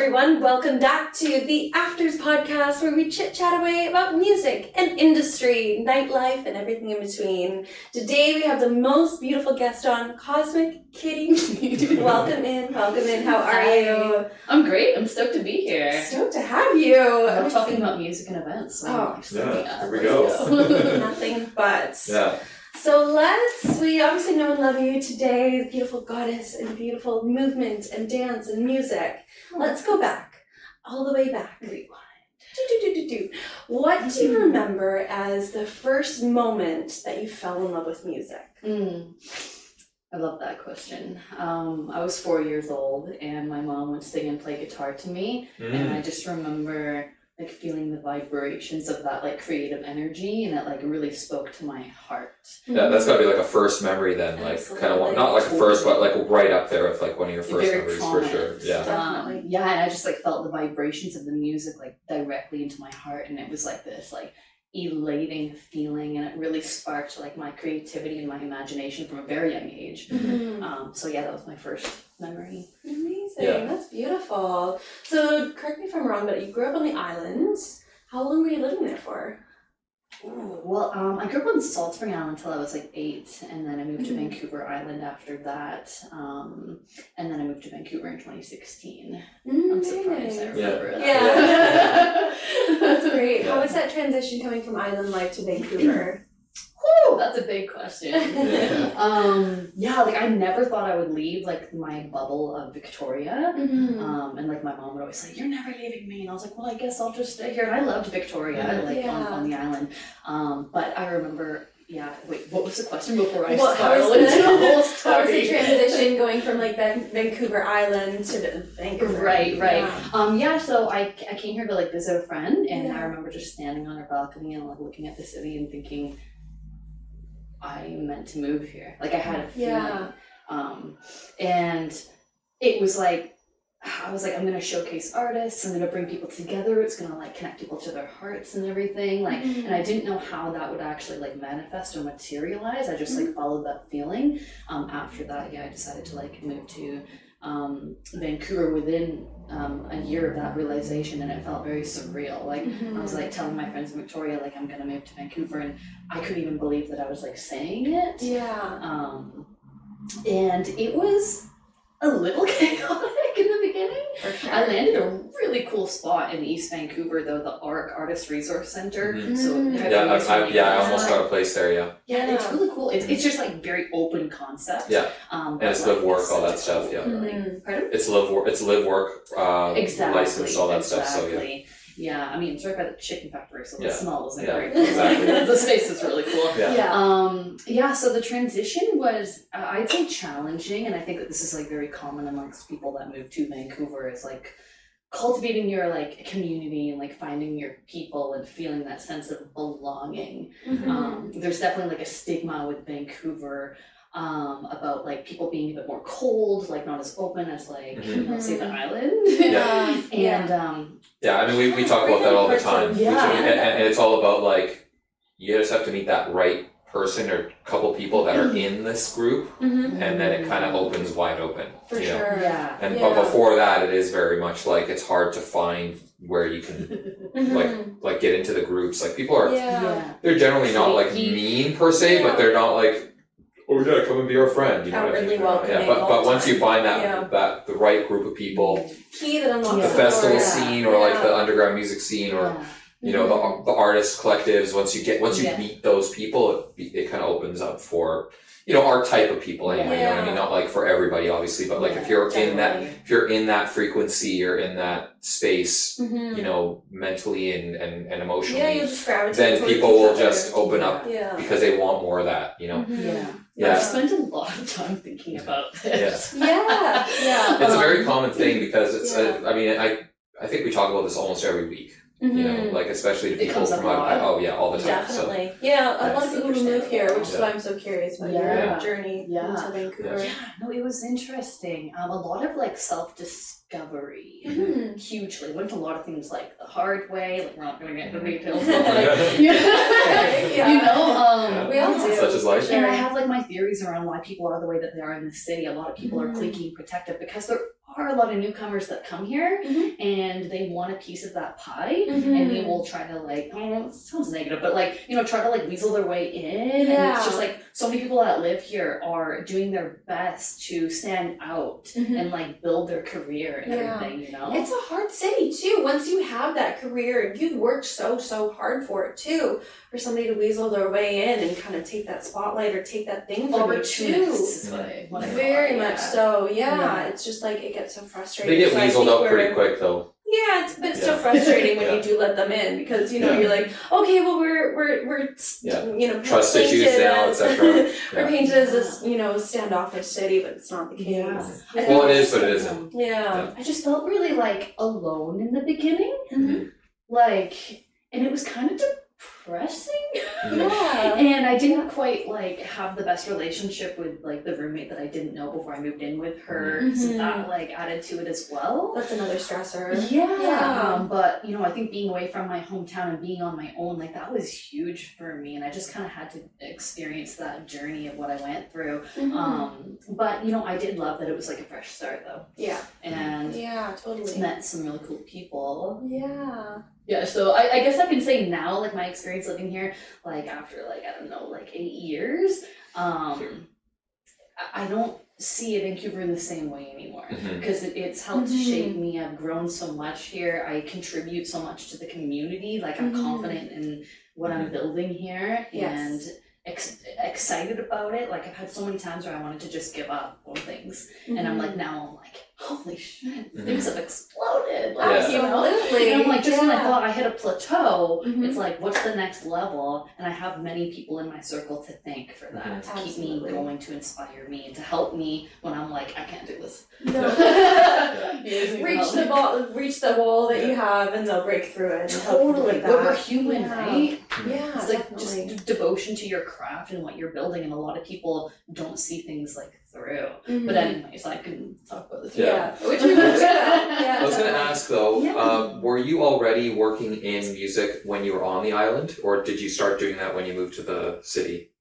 everyone, welcome back to the Afters podcast where we chit-chat away about music and industry, nightlife, and everything in between. Today we have the most beautiful guest on, Kosmic Kitty. Welcome in, how are you? I'm great, I'm stoked to be here. Stoked to have you. I love talking about music and events. So here we go. Nothing but. Yeah. So we obviously know and love you today, the beautiful goddess and beautiful movement and dance and music. Let's go back, all the way back. Rewind. What do you remember as the first moment that you fell in love with music? I love that question. I was 4 years old and my mom would sing and play guitar to me, and I just remember like feeling the vibrations of that like creative energy, and it like really spoke to my heart. Yeah, that's gotta be like a first memory then, like kind of not like a first, but like right up there with like one of your first memories for sure. Yeah. Definitely. Yeah, and I just like felt the vibrations of the music like directly into my heart, and it was like this like elating feeling, and it really sparked like my creativity and my imagination from a very young age. So yeah, that was my first memory. Amazing. Yeah. That's beautiful. So correct me if I'm wrong, but you grew up on the island. How long were you living there for? Well, I grew up on Salt Spring Island until I was like 8, and then I moved to Vancouver Island after that, and then I moved to Vancouver in 2016. I'm surprised I remember it. Yeah. That's great. Yeah. How was that transition coming from island life to Vancouver? Whew, that's a big question. Yeah, like I never thought I would leave like my bubble of Victoria. And like my mom would always say, "You're never leaving me," and I was like, "Well, I guess I'll just stay here." And I loved Victoria, on the island. But I remember, wait, what was the question before I spiraled into the whole story? How was the transition going from like Vancouver Island to Vancouver? Right. Yeah. So I came here to like visit a friend, and I remember just standing on her balcony and like looking at the city and thinking, I meant to move here. Like I had a feeling. And it was like, I was like, I'm gonna showcase artists, I'm gonna bring people together, it's gonna like connect people to their hearts and everything. Like, and I didn't know how that would actually like manifest or materialize. I just like followed that feeling. After that, I decided to like move to Vancouver within a year of that realization, and it felt very surreal. Like I was like telling my friends in Victoria, like I'm gonna move to Vancouver, and I couldn't even believe that I was like saying it. And it was a little chaotic in the beginning. For sure. I landed a really cool spot in East Vancouver, though, the ARC Artist Resource Center. So I almost got a place there. Yeah, it's really cool. It's just like very open concept. Yeah. And it's live work, all that stuff. Yeah. Pardon? It's live work. Exactly. License, all that stuff. So yeah. Yeah, I mean, it's right by the chicken factory, so the smell wasn't great. Exactly. The space is really cool. Yeah. So the transition was, I'd say, challenging, and I think that this is like very common amongst people that move to Vancouver, is like cultivating your like community and like finding your people and feeling that sense of belonging. There's definitely like a stigma with Vancouver about like people being a bit more cold, like not as open as like say the island. I mean we talk about that all the time. And it's all about like you just have to meet that right person or couple people that are in this group, and then it kind of opens wide open. For sure. But before that, it is very much like it's hard to find where you can like get into the groups. Like people are they're generally not like mean per se, but they're not like, oh yeah, come and be our friend. You know what I mean? But once you find that the right group of people, key that unlocks the festival scene or like the underground music scene or you know the artist collectives, once you meet those people, it kind of opens up for our type of people anyway. You know what I mean? Not like for everybody obviously, but like if you're in that frequency, you're in that space, mentally and emotionally, you'll just gravitate then towards people each will other. just open up because they want more of that, I've spent a lot of time thinking about this. It's a very common thing because it's I think we talk about this almost every week. Like especially to people from all the time. Definitely. So. A lot of people who move here, which is why I'm so curious about your journey into Vancouver. No, it was interesting. A lot of like self-discovery, hugely. Went to a lot of things like the hard way. Like we're not going to get the details, but like we all do. Such as life. And I have like my theories around why people are the way that they are in the city. A lot of people are cliquey and protective because there are a lot of newcomers that come here and they want a piece of that pie and they will try to like, I don't know, it sounds negative, but like, you know, try to like weasel their way in. And it's just like so many people that live here are doing their best to stand out and like build their career and everything, you know? It's a hard city too. Once you have that career, you've worked so hard for it too. For somebody to weasel their way in and kind of take that spotlight or take that thing from you too. Very much so. Yeah. It's just like it gets so frustrating. They get weaseled out pretty quick though. Yeah, but it's still frustrating when you do let them in because you know you're like, okay, well we're you know, trust issues now, etc. We're painted as this, you know, standoffish city, but it's not the case. Well, it is, but it isn't. I just felt really like alone in the beginning, like, and it was kind of depressing. And I didn't quite like have the best relationship with like the roommate that I didn't know before I moved in with her. So that like added to it as well. That's another stressor. But you know, I think being away from my hometown and being on my own, like that was huge for me, and I just kind of had to experience that journey of what I went through. But you know, I did love that it was like a fresh start though. And totally met some really cool people. Yeah, so I guess I can say now, like my experience living here, like after like, I don't know, like 8 years, I don't see Vancouver in the same way anymore because it's helped shape me. I've grown so much here. I contribute so much to the community. Like I'm confident in what I'm building here and excited about it. Like I've had so many times where I wanted to just give up on things and I'm like, now I'm like, holy shit, things have exploded. Like, you know? And I'm like, just when I thought I hit a plateau, it's like, what's the next level? And I have many people in my circle to thank for that, to keep me going, to inspire me, and to help me when I'm like, I can't do this. Reach the wall that you have, and they'll break through it. And Totally, we're human, right? Yeah, it's like just devotion to your craft and what you're building, and a lot of people don't see things like through. But anyways, I can talk about this. Which we were I was going to ask though, were you already working in music when you were on the island, or did you start doing that when you moved to the city?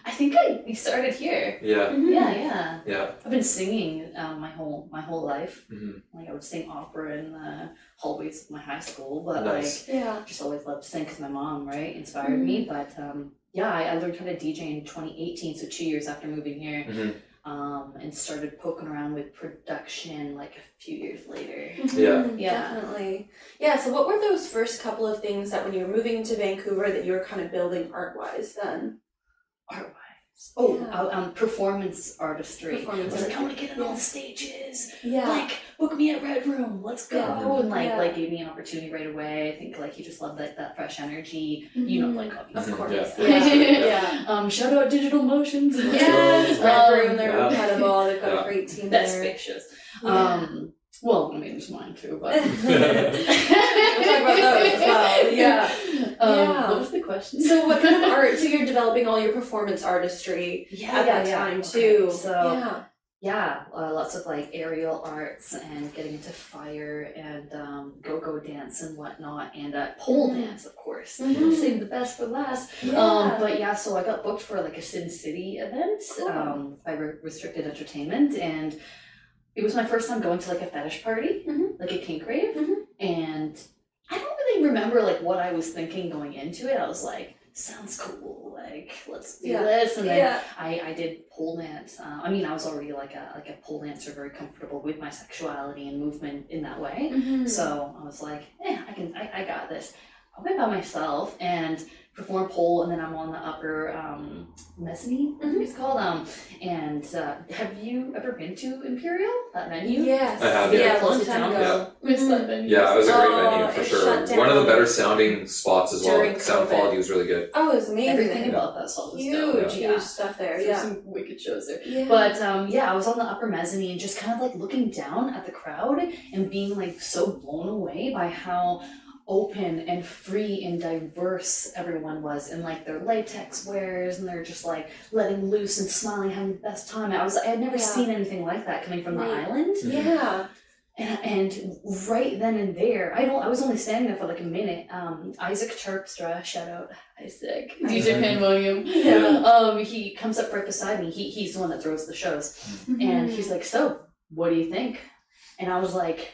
I think I started here. Yeah. I've been singing my whole life. Like I would sing opera in the hallways of my high school, but just always loved to sing because my mom inspired me. But I learned how to DJ in 2018, so 2 years after moving here, and started poking around with production like a few years later. Definitely. Yeah. So what were those first couple of things that when you were moving to Vancouver that you were kind of building art-wise then? Performance artistry. I was like, I want to get on all the stages. Like, book me at Red Room. Let's go. And like gave me an opportunity right away. I think like he just loved that fresh energy. You know, like obviously. Of course. Shout out Digital Motions. Yes. Red Room. They're incredible. They've got a great team there. That's big shows. Well, I mean, there's mine too, but we'll talk about those as well. What was the question? So what kind of art? So you're developing all your performance artistry at that time too. So lots of like aerial arts and getting into fire and go-go dance and whatnot, and pole dance, of course. Save the best for last. So I got booked for like a Sin City event by Restricted Entertainment, and it was my first time going to like a fetish party, like a kink rave, and I don't really remember like what I was thinking going into it. I was like, sounds cool, like let's do this, and then I did pole dance. I mean, I was already like a pole dancer, very comfortable with my sexuality and movement in that way. So I was like, I got this. I went by myself and perform pole, and then I'm on the upper mezzanine, I think it's called. And have you ever been to Imperial, that venue? Yes. I have, a long time ago. Missed that venue. Yeah, it was a great venue for sure. One of the better sounding spots as well. During Sound quality was really good. Oh, it was amazing. Everything about that spot was huge stuff there. So some wicked shows there. But I was on the upper mezzanine, just kind of like looking down at the crowd and being like so blown away by how open and free and diverse everyone was, and like their latex wears, and they're just like letting loose and smiling, having the best time. I had never seen anything like that coming from the island. And right then and there, I was only standing there for like a minute. Isaac Terpstra, shout out Isaac, DJ Pandemonium. Yeah. He comes up right beside me. He's the one that throws the shows, Mm-hmm. and he's like, "So, what do you think?" And I was like,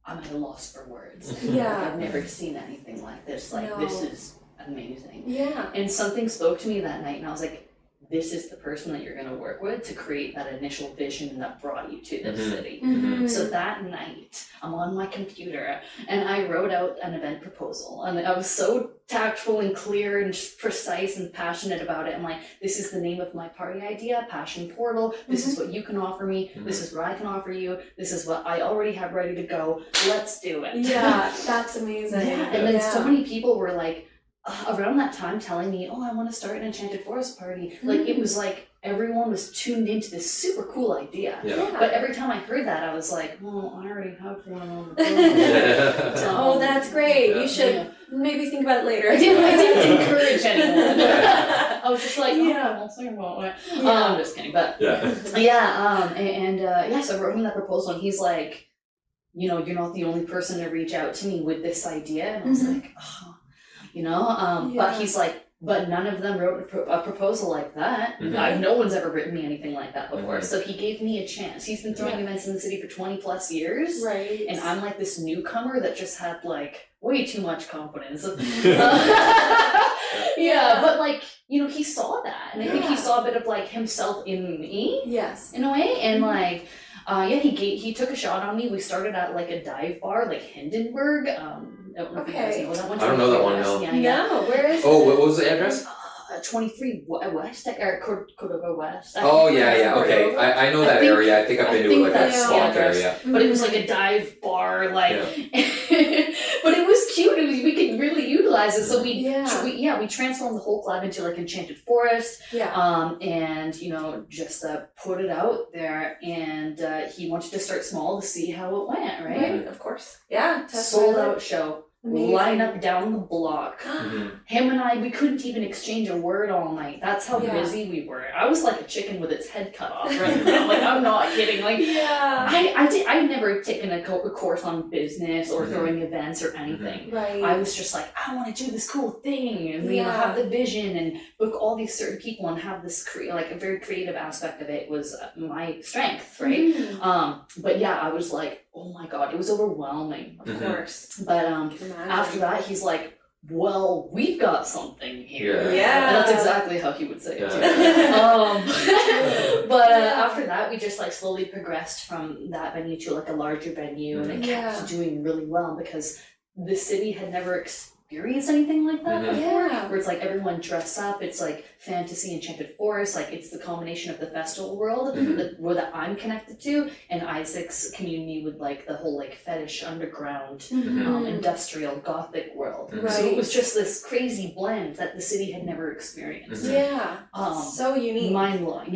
"I'm at a loss for words. Yeah. Like, I've never seen anything like this. Like, No. this is amazing." Yeah. And something spoke to me that night, and I was like, this is the person that you're going to work with to create that initial vision that brought you to this city. Mm-hmm. So that night, I'm on my computer, and I wrote out an event proposal, and I was so tactful and clear and just precise and passionate about it. I'm like, this is the name of my party idea, Passion Portal. This is what you can offer me. This is what I can offer you. This is what I already have ready to go. Let's do it. Yeah, that's amazing. Yeah, and then so many people were like, around that time telling me, oh, I want to start an Enchanted Forest party. Like, it was like everyone was tuned into this super cool idea. Yeah. But every time I heard that, I was like, oh, I already have one. Oh, that's great. Yeah. You should maybe think about it later. I didn't encourage anyone. I was just like, Yeah. I'll think about it. Yeah. I'm just kidding. But so I wrote him that proposal, and he's like, you're not the only person to reach out to me with this idea. And I was like, oh. But he's like, but none of them wrote a proposal like that. No one's ever written me anything like that before. So he gave me a chance. He's been throwing events in the city for 20 plus years. Right. And I'm like this newcomer that just had like way too much confidence. But like, he saw that. And I think he saw a bit of like himself in me. Yes. In a way. And like, he took a shot on me. We started at like a dive bar, like Hindenburg. I don't know if you guys know that one. I don't know that one, no. No, where is Oh, what was the address? 23 West, or Cordova West. Oh, yeah, okay. I know that area. I think I've been to like that spot there, yeah. But it was like a dive bar, like, but it was cute. We could really utilize it. So we transformed the whole club into like Enchanted Forest. Yeah. And just put it out there. And he wanted to start small to see how it went, right? Right, of course. Yeah. Sold out show. Amazing. Line up down the block. Him and I, we couldn't even exchange a word all night. That's how busy we were. I was like a chicken with its head cut off right now. Like, I'm not kidding. Like, I'd never taken a course on business or throwing events or anything. Right. I was just like, I want to do this cool thing and have the vision and book all these certain people and have this a very creative aspect of it was my strength, right? But yeah, I was like, oh my god, it was overwhelming. Of course. But after that, he's like, well, we've got something here. Yeah. And that's exactly how he would say it too. But after that, we just like slowly progressed from that venue to like a larger venue, and it kept doing really well because the city had never experienced anything like that before. Where it's like everyone dress up, it's like fantasy Enchanted Forest, like it's the combination of the festival world that I'm connected to, and Isaac's community with like the whole like fetish underground industrial gothic world. Right. So it was just this crazy blend that the city had never experienced. So unique. Mind blowing.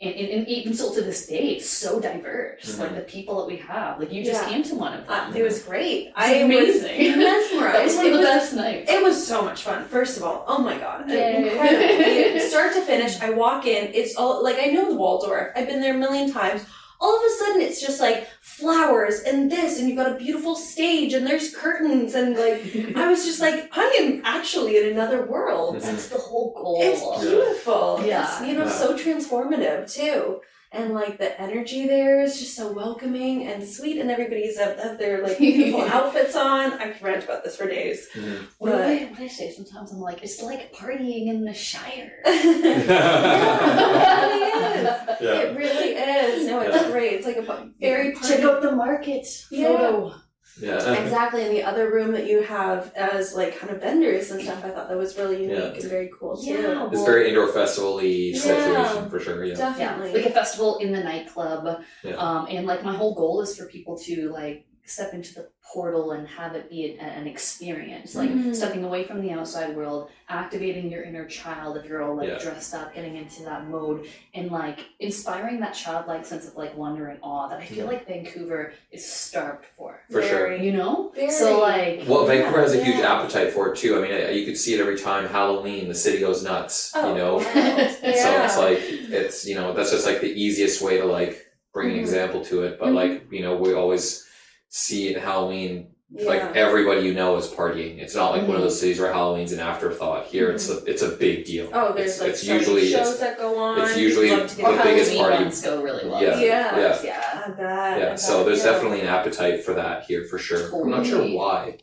And even still to this day, it's so diverse. Like the people that we have. Like you just came to one of them. It was great. It was amazing. Mesmerized. It was one of the best nights. It was so much fun. First of all, oh my god, Yay. incredible! Start to finish, I walk in. It's all like I know the Waldorf. I've been there a million times. All of a sudden, it's just like flowers and this, and you've got a beautiful stage, and there's curtains, and like I was just like, I am actually in another world. That's the whole goal. It's beautiful. Yeah. It's so transformative too. And like the energy there is just so welcoming and sweet, and everybody's have their like beautiful outfits on. I could rant about this for days. What do I say sometimes? I'm like, it's like partying in the Shire. It really is. No, it's great. It's like a very Check out the market photo. Exactly. In the other room that you have as like kind of vendors and stuff, I thought that was really unique and very cool too. It's very indoor festival-y situation for sure. Definitely. Like a festival in the nightclub. And like my whole goal is for people to like step into the portal and have it be an experience, like stepping away from the outside world, activating your inner child if you're all like dressed up, getting into that mode, and like inspiring that childlike sense of like wonder and awe that I feel like Vancouver is starved for. For sure. So like... Well, Vancouver has a huge appetite for it too. I mean, you could see it every time Halloween, the city goes nuts, So it's like, it's, that's just like the easiest way to like bring an Mhm. example to it, but Mhm. like, you know, we always see in Halloween, like everybody you know is partying. It's not like one of those cities where Halloween's an afterthought. Here, it's a big deal. Oh, there's it's usually shows that go on. it's usually Love to the get biggest Halloween party. ones go really well. Yeah. Yeah. I bet. Yeah, so there's definitely an appetite for that here for sure. I'm not sure why.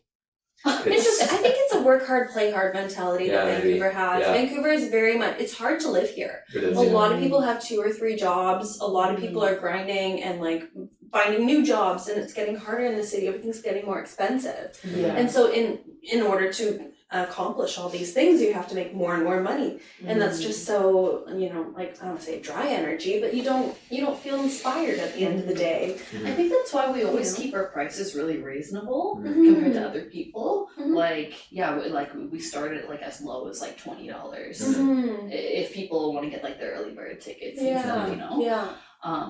It's just, I think it's a work hard, play hard mentality that Vancouver has. Yeah. Vancouver is very much, it's hard to live here. It is, A lot of people have 2 or 3 jobs. A lot of people are grinding and like finding new jobs, and it's getting harder in the city. Everything's getting more expensive. Yeah. And so in order to accomplish all these things, you have to make more and more money. And that's just so, you know, like, I don't want to say dry energy, but you don't feel inspired at the end of the day. I think that's why we always keep our prices really reasonable Mhm. compared to other people. Mhm. Like, we started like as low as like $20 Mhm. if people want to get like their early bird tickets and Yeah. stuff, you know. Yeah.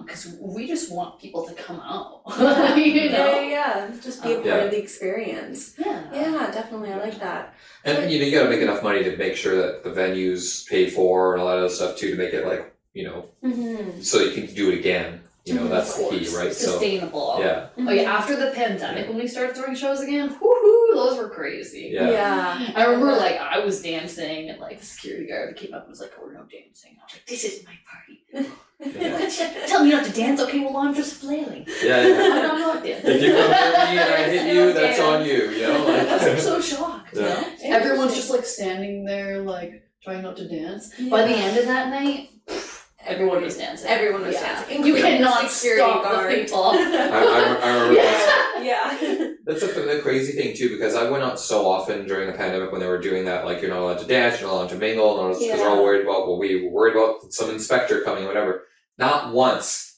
Because we just want people to come out. Yeah. You know. Yeah. Just be a part of the experience. Yeah. Yeah, definitely. I like that. And you gotta make enough money to make sure that the venue's paid for and a lot of other stuff too, to make it like, you know, Mm-hmm. so you can do it again. You know, that's the key, right? So Sustainable. yeah. Oh yeah, after the pandemic when we started throwing shows again, whoo, those were crazy. Yeah. I remember like I was dancing and like the security guard came up and was like, "Oh, we're no dancing." I was like, "This is my party." Yeah. Tell me not to dance. Okay, well I'm just flailing. Yeah. I'm not dancing. If you come at me and I hit you, that's on you, you know? Like, I was like so shocked. Yeah. Everyone's just like standing there like trying not to dance. By the end of that night, everyone was dancing. Everyone was dancing. You cannot Security stop guard. the people. I remember once. Yeah. That's the crazy thing too, because I went out so often during the pandemic when they were doing that, like you're not allowed to dance, you're not allowed to mingle, and because they're all worried about, well, we were worried about some inspector coming, whatever. Not once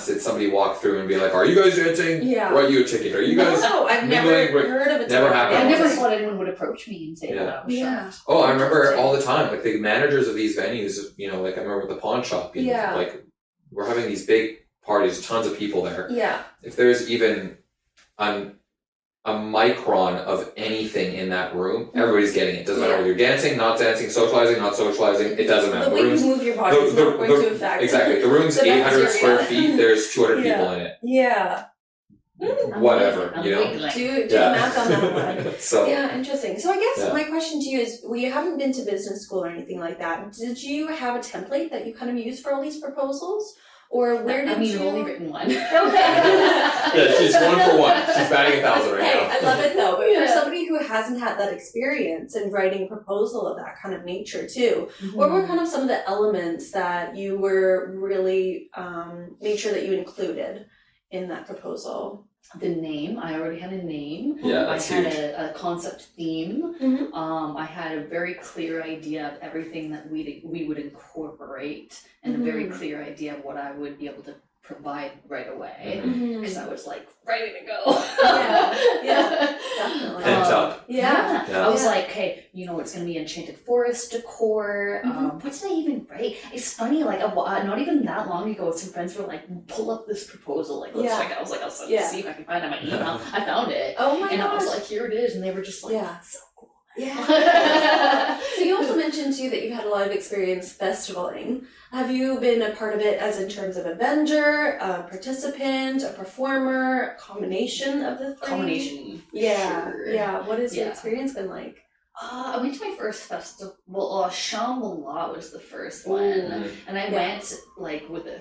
did somebody walk through and be like, "Are you guys dancing? Yeah. Write you a ticket. Are you guys?" No, I've never mingling? heard of it. Never happened. I never once. thought anyone would approach me and say that. I was shocked. Oh, I remember all the time, like the managers of these venues, you know, like I remember with the pawn shop, you know, like we're having these big parties, tons of people there. Yeah. If there's even a micron of anything in that room, everybody's getting it. Doesn't matter whether you're dancing, not dancing, socializing, not socializing, it doesn't matter. The way you move your body is not going to affect. Exactly. The room's the 800 bacteria. square feet, there's 200 people in it. Yeah. Whatever, you know? Do the math on that one. So, Yeah, interesting. So I guess my question to you is, well, you haven't been to business school or anything like that. Did you have a template that you kind of use for all these proposals? Or where did you... I've only written one. Okay. yeah, she's 1 for 1. She's batting 1,000 right Hey, now. I love it though. But for somebody who hasn't had that experience in writing a proposal of that kind of nature too, what were kind of some of the elements that you were really made sure that you included in that proposal? The name, I already had a name. Yeah, that's I had huge. a concept theme. Mm-hmm. I had a very clear idea of everything that we would incorporate and a very clear idea of what I would be able to provide right away. Because I was like ready to go. Yeah, definitely. Pent up. Yeah. Yeah. I was like, hey, you know, it's gonna be enchanted forest decor. What did I even write? It's funny, like not even that long ago, some friends were like, pull up this proposal, like let's check it. I was like, I'll see if I can find it on my email. I found it. Oh my and gosh. I was like, here it is, and they were just like, Yeah. so cool. Yeah. So you also mentioned too that you've had a lot of experience festivaling. Have you been a part of it as in terms of a vendor, a participant, a performer, a combination of the three? Combination. Yeah. Sure. Yeah. What has your Yeah. experience been like? I went to my first festival. Shambhala was the first one, Ooh. and I went like with a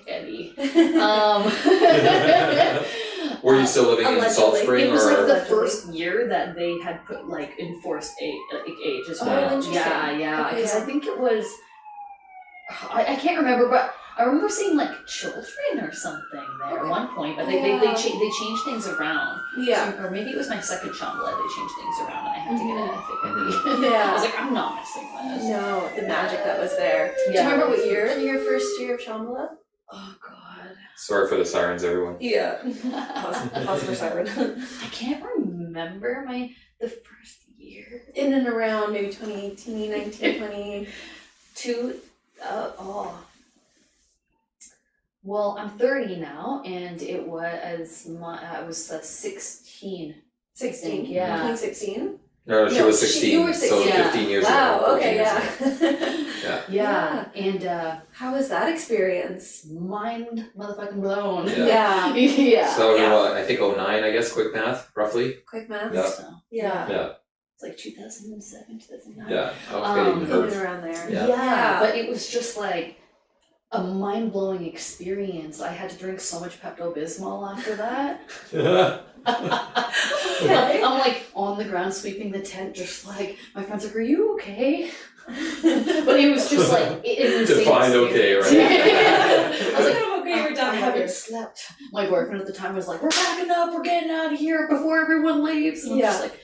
Eddie. Were you still living in Salt Allegedly. Spring? It was or? like the first year that they had put like enforced age as Oh, well. interesting. Yeah, Okay, because yeah. I think it was. I can't remember, but I remember seeing like children or something there at one point. But they changed things around. Yeah. So, or maybe it was my second Shambhala. They changed things around, and I had to get a fake ID. Yeah. I was like, I'm not missing this. No, the magic that was there. Yeah. Do you remember what year? Your first year of Shambhala? Oh God. Sorry for the sirens, everyone. Yeah. Pause for siren. I can't remember the first year. In and around maybe 2018, 19, 20. Well, I'm 30 now, and it was I was 16. 16. Yeah. 2016? No, she was 16. You were 16. So 15 years Wow, ago. 14 okay, years yeah. ago. Yeah. And how was that experience? mind motherfucking blown. Yeah. Yeah. So I think 09, I guess, quick math, roughly. Quick math. Yeah. So, Yeah. It's like 2007, 2009. Yeah. I was getting In hurt. and around there. Yeah, but it was just like a mind-blowing experience. I had to drink so much Pepto-Bismol after that. I'm like on the ground sweeping the tent, just like, my friends are like, are you okay? But it was just like, it was Defined okay, right? I was like, okay, we're done. I haven't slept. My boyfriend at the time was like, we're packing up, we're getting out of here before everyone leaves. And I'm just like,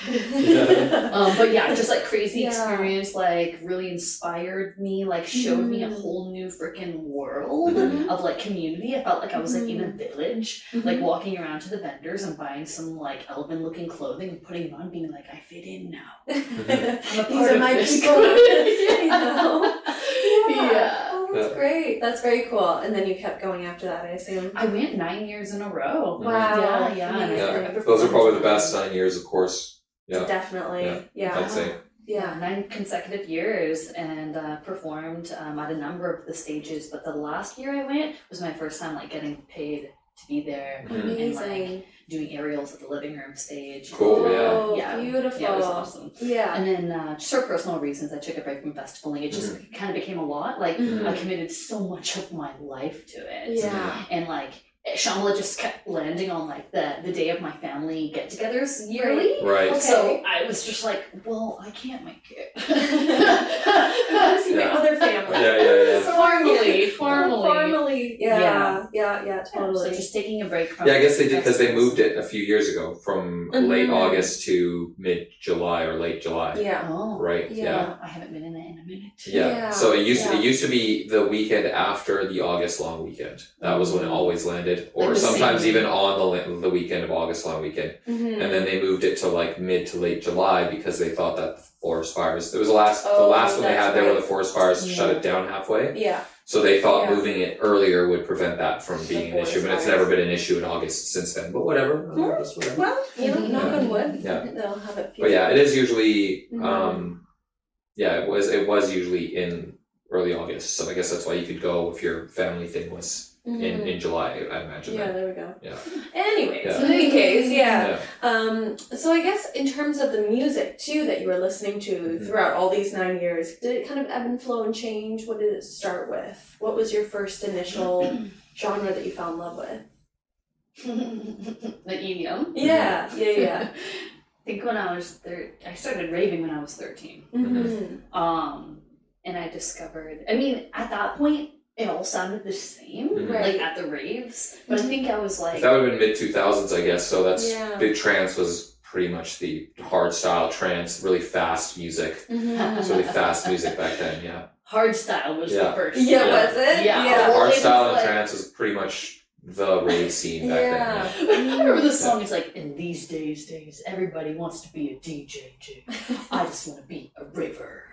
but yeah, just like crazy experience, like really inspired me, like showed me a whole new freaking world of like community. I felt like I was like in a village, like walking around to the vendors and buying some like elven looking clothing and putting it on, being like, I fit in now. I'm a part of this people. community. Yeah. Oh, that's great. That's very cool. And then you kept going after that, I assume. I went 9 years in a row. Wow. Yeah. Amazing. Those are probably the best 9 years, of course. Yeah. Definitely. Yeah. I'd say. Yeah, 9 consecutive years, and performed at a number of the stages. But the last year I went was my first time like getting paid to be there and like doing aerials at the living room stage. Cool. Yeah, beautiful. Yeah, it was awesome. Yeah. And then just for personal reasons, I took a break from festivaling. It just kind of became a lot. Like I committed so much of my life to it. Yeah. And like Shambhala just kept landing on like the day of my family get-togethers yearly. Right. Okay. So I was just like, well, I can't make it. I see my other family. Yeah. Formally. Yeah, totally. So just taking a break from. Yeah, I guess they did because they moved it a few years ago from late August to mid-July or late July. Yeah. Oh. Right. Yeah. I haven't been in it in a minute. Yeah. So it used to be the weekend after the August long weekend. That was when it always landed, or Like sometimes even on the weekend of August long weekend. And then they moved it to like mid to late July because they thought that the forest fires. It was the last one they had there where the forest fires shut it down halfway. Yeah. So they thought moving it earlier would prevent that from being an issue, but it's fires. never been an issue in August since then. But whatever. Whatever. Well, knock on wood. Yeah. They'll have it. But yeah, it is usually it was usually in early August. So I guess that's why you could go if your family thing was in July, I imagine. Yeah, there we go. Yeah. Anyways, in any case, so I guess in terms of the music too that you were listening to throughout all these 9 years, did it kind of ebb and flow and change? What did it start with? What was your first initial genre that you fell in love with? The EDM? Yeah. I think when I was I started raving when I was 13. And I discovered, I mean, at that point, it all sounded the same, like at the raves. But I think I was like... That would have been mid-2000s, I guess. So that's... Big trance was pretty much the hard style trance, really fast music. It's really fast music back then, Hard style was the first. Yeah, was it? Yeah. Hard style and trance was pretty much the rave scene back then. I remember the song, it's like, in these days, everybody wants to be a DJ. I just want to be a raver.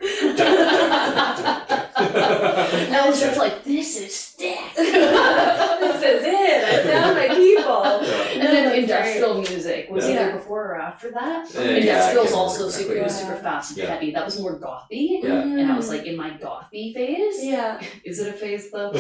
And I was just like, this is sick. This is it. I found my people. And then industrial music was either before or after that. Industrial's also super fast and heavy. That was more gothy. And I was like in my gothy phase. Yeah. Is it a phase though?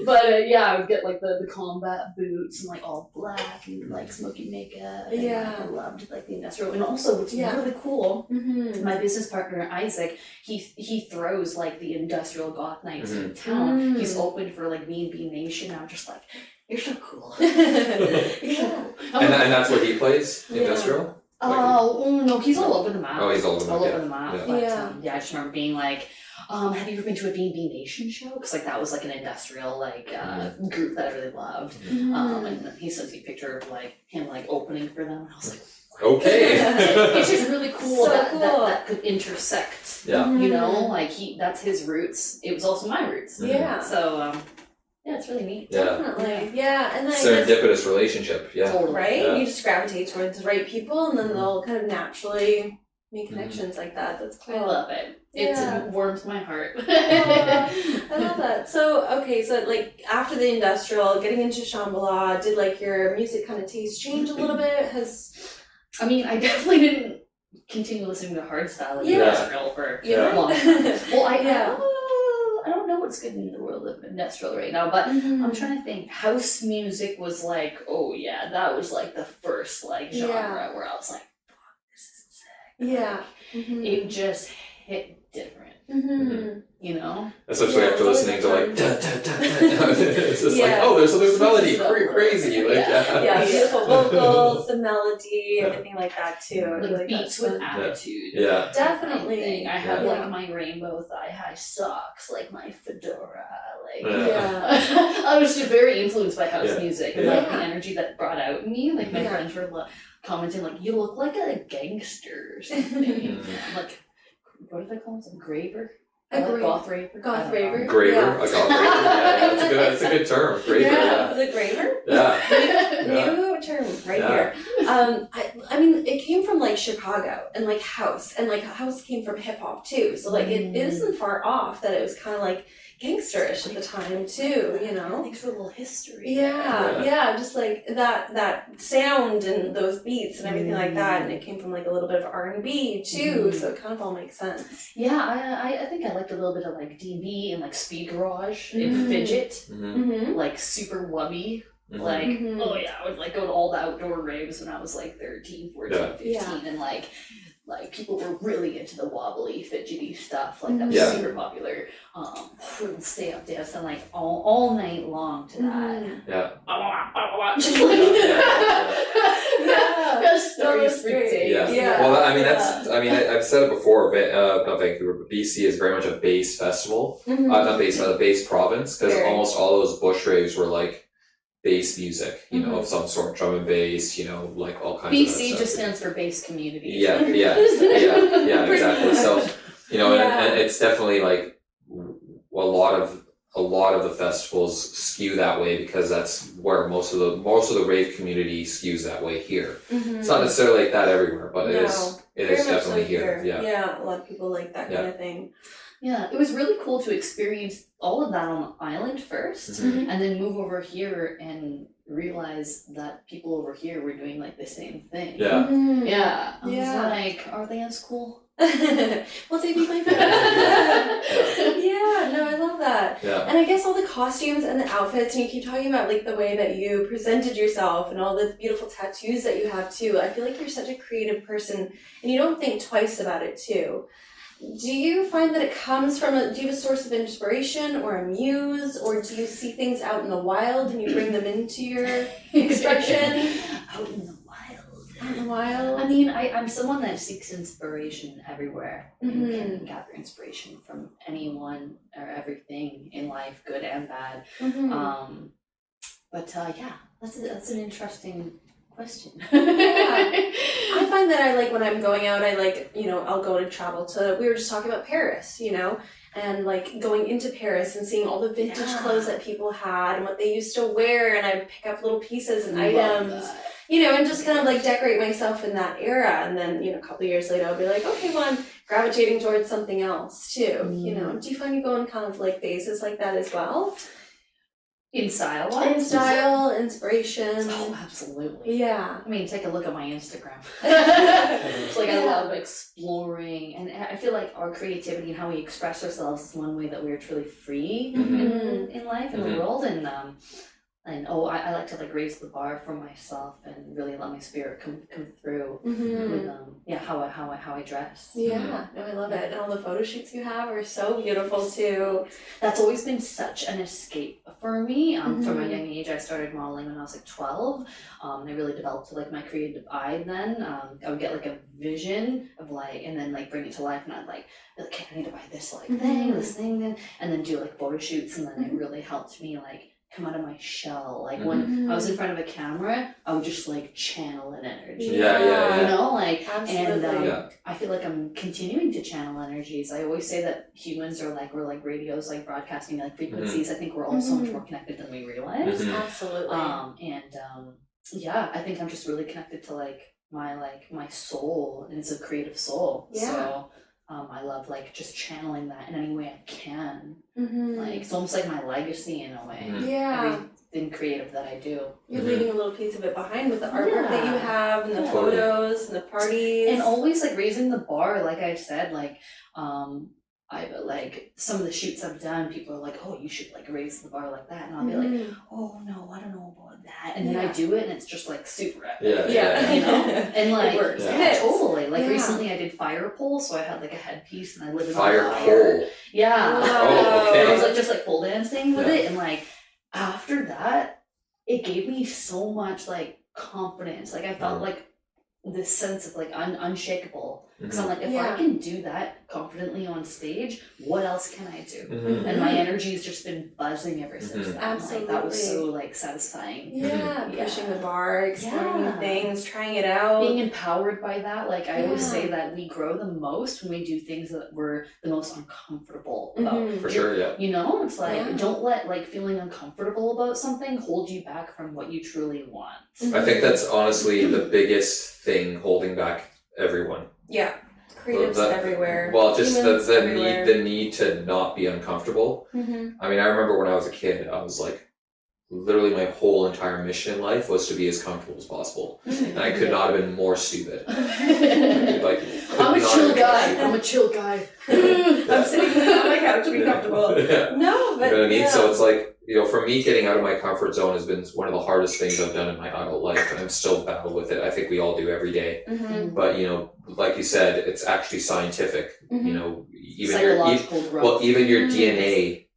But I would get like the combat boots and like all black and like smoky makeup. And, I loved like the industrial. And also what's really cool, my business partner Isaac, he throws like the industrial goth nights in town. He's open for like B&B Nation. I'm just like, you're so cool. You're so cool. And that's what he plays, industrial? No, he's all over the map. Oh, he's all over the map. But, I just remember being like, have you ever been to a B&B Nation show? Because like that was like an industrial like group that I really loved. And he sent me a picture of like him like opening for them. And I was like, okay. It's just really cool, that could intersect. Yeah. You know, like that's his roots. It was also my roots. Yeah. So it's really neat. Definitely. Yeah. And then serendipitous relationship. Yeah. Totally. Right? Yeah. You just gravitate towards the right people and then they'll kind of naturally make connections like that. That's cool. I love it. It warms my heart. I love that. So, okay, so like after the industrial, getting into Shambhala, did like your music kind of taste change a little bit? I mean, I definitely didn't continue listening to hardstyle and Yeah. industrial for Yeah. a long time. Well, Yeah. I don't know what's good in the world of industrial right now, but I'm trying to think. House music was like, oh yeah, that was like the first like genre where I was like, fuck, this is sick. Yeah. It just hit different, you know? Especially after it's listening to like, always dun, dun, dun, dun. It's just like, oh, there's a melody, crazy. Like, Yeah, beautiful vocals, the melody, everything like that too. I feel Like like beats that's with fun. attitude. Yeah. Definitely. I have Yeah. like my rainbow thigh-high socks, like my fedora, like Yeah. I was just very influenced by house Yeah. music and like the energy that brought out in me. Like my friends were commenting like, you look like a gangster or something. I'm like, what do they call it? A graver? Goth raver? Goth raver. Graver, Yeah. a goth raver. Yeah, that's a good term. Graver. Yeah, the graver. Yeah. New term right here. I mean, it came from like Chicago and like house, and like house came from hip hop too. So like it isn't far off that it was kind of like gangsterish at the time too. You know. Thanks for a little history. Yeah, just like that sound and those beats and everything like that, and it came from like a little bit of R&B too, so it kind of all makes sense. Yeah, I think I liked a little bit of like DB and like speed garage and fidget, like super wubby. Like, oh yeah, I would like go to all the outdoor raves when I was like 13, 14, 15, and like people were really into the wobbly, fidgety stuff. Like that was super popular. Would stay up dancing like all night long to that. Stories for days. Well, I mean, I've said it before. Not Vancouver, but BC is very much a bass festival. Not bass, but a bass province, because almost all those bush raves were like bass music, you know, of some sort, drum and bass, you know, like all kinds of BC just stands for bass community. Yeah, exactly. So, you know, and it's definitely like a lot of the festivals skew that way, because that's where most of the rave community skews that way here. It's not necessarily like that everywhere, but it is definitely here. Yeah, a lot of people like that kind of thing. Yeah, it was really cool to experience all of that on the island first, and then move over here and realize that people over here were doing like the same thing. I was like, are they as cool? Well, they'd be my friend. No, I love that. And I guess all the costumes and the outfits, and you keep talking about like the way that you presented yourself and all the beautiful tattoos that you have too. I feel like you're such a creative person, and you don't think twice about it too. Do you find that it comes from do you have a source of inspiration or a muse, or do you see things out in the wild and you bring them into your expression? Out in the wild. Out in the wild? I mean, I'm someone that seeks inspiration everywhere and can gather inspiration from anyone or everything in life, good and bad. But that's an interesting question. I find that I like when I'm going out, I like, you know, I'll go to travel to, we were just talking about Paris, you know, and like going into Paris and seeing all the vintage clothes that people had and what they used to wear, and I pick up little pieces and items, you know, and just kind of like decorate myself in that era. And then, you know, a couple of years later, I'll be like, okay, well, I'm gravitating towards something else too, you know. Do you find you go in kind of like phases like that as well? In style? In style, inspiration. Oh, absolutely. Yeah. I mean, take a look at my Instagram. It's like I love exploring, and I feel like our creativity and how we express ourselves is one way that we're truly free in life, in the world, and I like to like raise the bar for myself and really let my spirit come through with how I dress. No, I love it. And all the photo shoots you have are so beautiful too. That's always been such an escape for me. From a young age, I started modeling when I was like 12. I really developed like my creative eye then. I would get like a vision of like, and then like bring it to life, and I'd like, okay, I need to buy this like this thing, and then do like photo shoots, and then it really helped me like come out of my shell. Like when I was in front of a camera, I would just like channel an energy. You know, like, absolutely. And I feel like I'm continuing to channel energies. I always say that humans are like, we're like radios, like broadcasting like frequencies. I think we're all so much more connected than we realize. Absolutely. I think I'm just really connected to like my soul, and it's a creative soul. So I love like just channeling that in any way I can. Like it's almost like my legacy in a way. everything creative that I do. You're leaving a little piece of it behind with the artwork that you have and the photos and the parties. And always like raising the bar, like I said, like I like some of the shoots I've done, people are like, oh, you should like raise the bar like that, and I'll be like, oh no, I don't know about that, and then I do it and it's just like super epic. You know, and like it works. Totally. Like recently I did fire pole, so I had like a headpiece and I lit it Fire on fire. pole. Yeah. Oh, okay. I was like just like pole dancing with it, and like after that, it gave me so much like confidence. Like I felt like this sense of like unshakable. Because I'm like, if I can do that confidently on stage, what else can I do? And my energy has just been buzzing ever since then. Absolutely. Like, that was so like satisfying. Pushing the bar, exploring new things, trying it out. Being empowered by that. Like I always say that we grow the most when we do things that we're the most uncomfortable about. For sure, You know, it's like, don't let like feeling uncomfortable about something hold you back from what you truly want. I think that's honestly the biggest thing holding back everyone. Yeah, creatives everywhere. Well, just the need to not be uncomfortable. I mean, I remember when I was a kid, I was like, literally my whole entire mission in life was to be as comfortable as possible, and I could not have been more stupid. Like, I'm a chill guy. I'm sitting on my couch being comfortable. No, but you know what I mean. So it's like, you know, for me, getting out of my comfort zone has been one of the hardest things I've done in my adult life, and I'm still battle with it. I think we all do every day. But you know, like you said, it's actually scientific. You know, even your DNA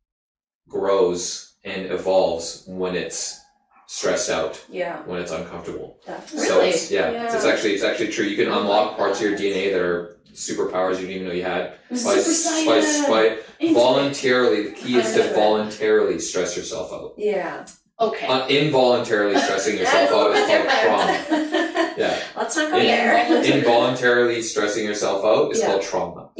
grows and evolves when it's stressed out. When it's uncomfortable. So it's it's actually true. You can unlock parts of your DNA that are superpowers you didn't even know you had by voluntarily. The key is to voluntarily stress yourself out. Involuntarily stressing yourself out is called trauma. Let's not go there. Involuntarily stressing yourself out is called trauma.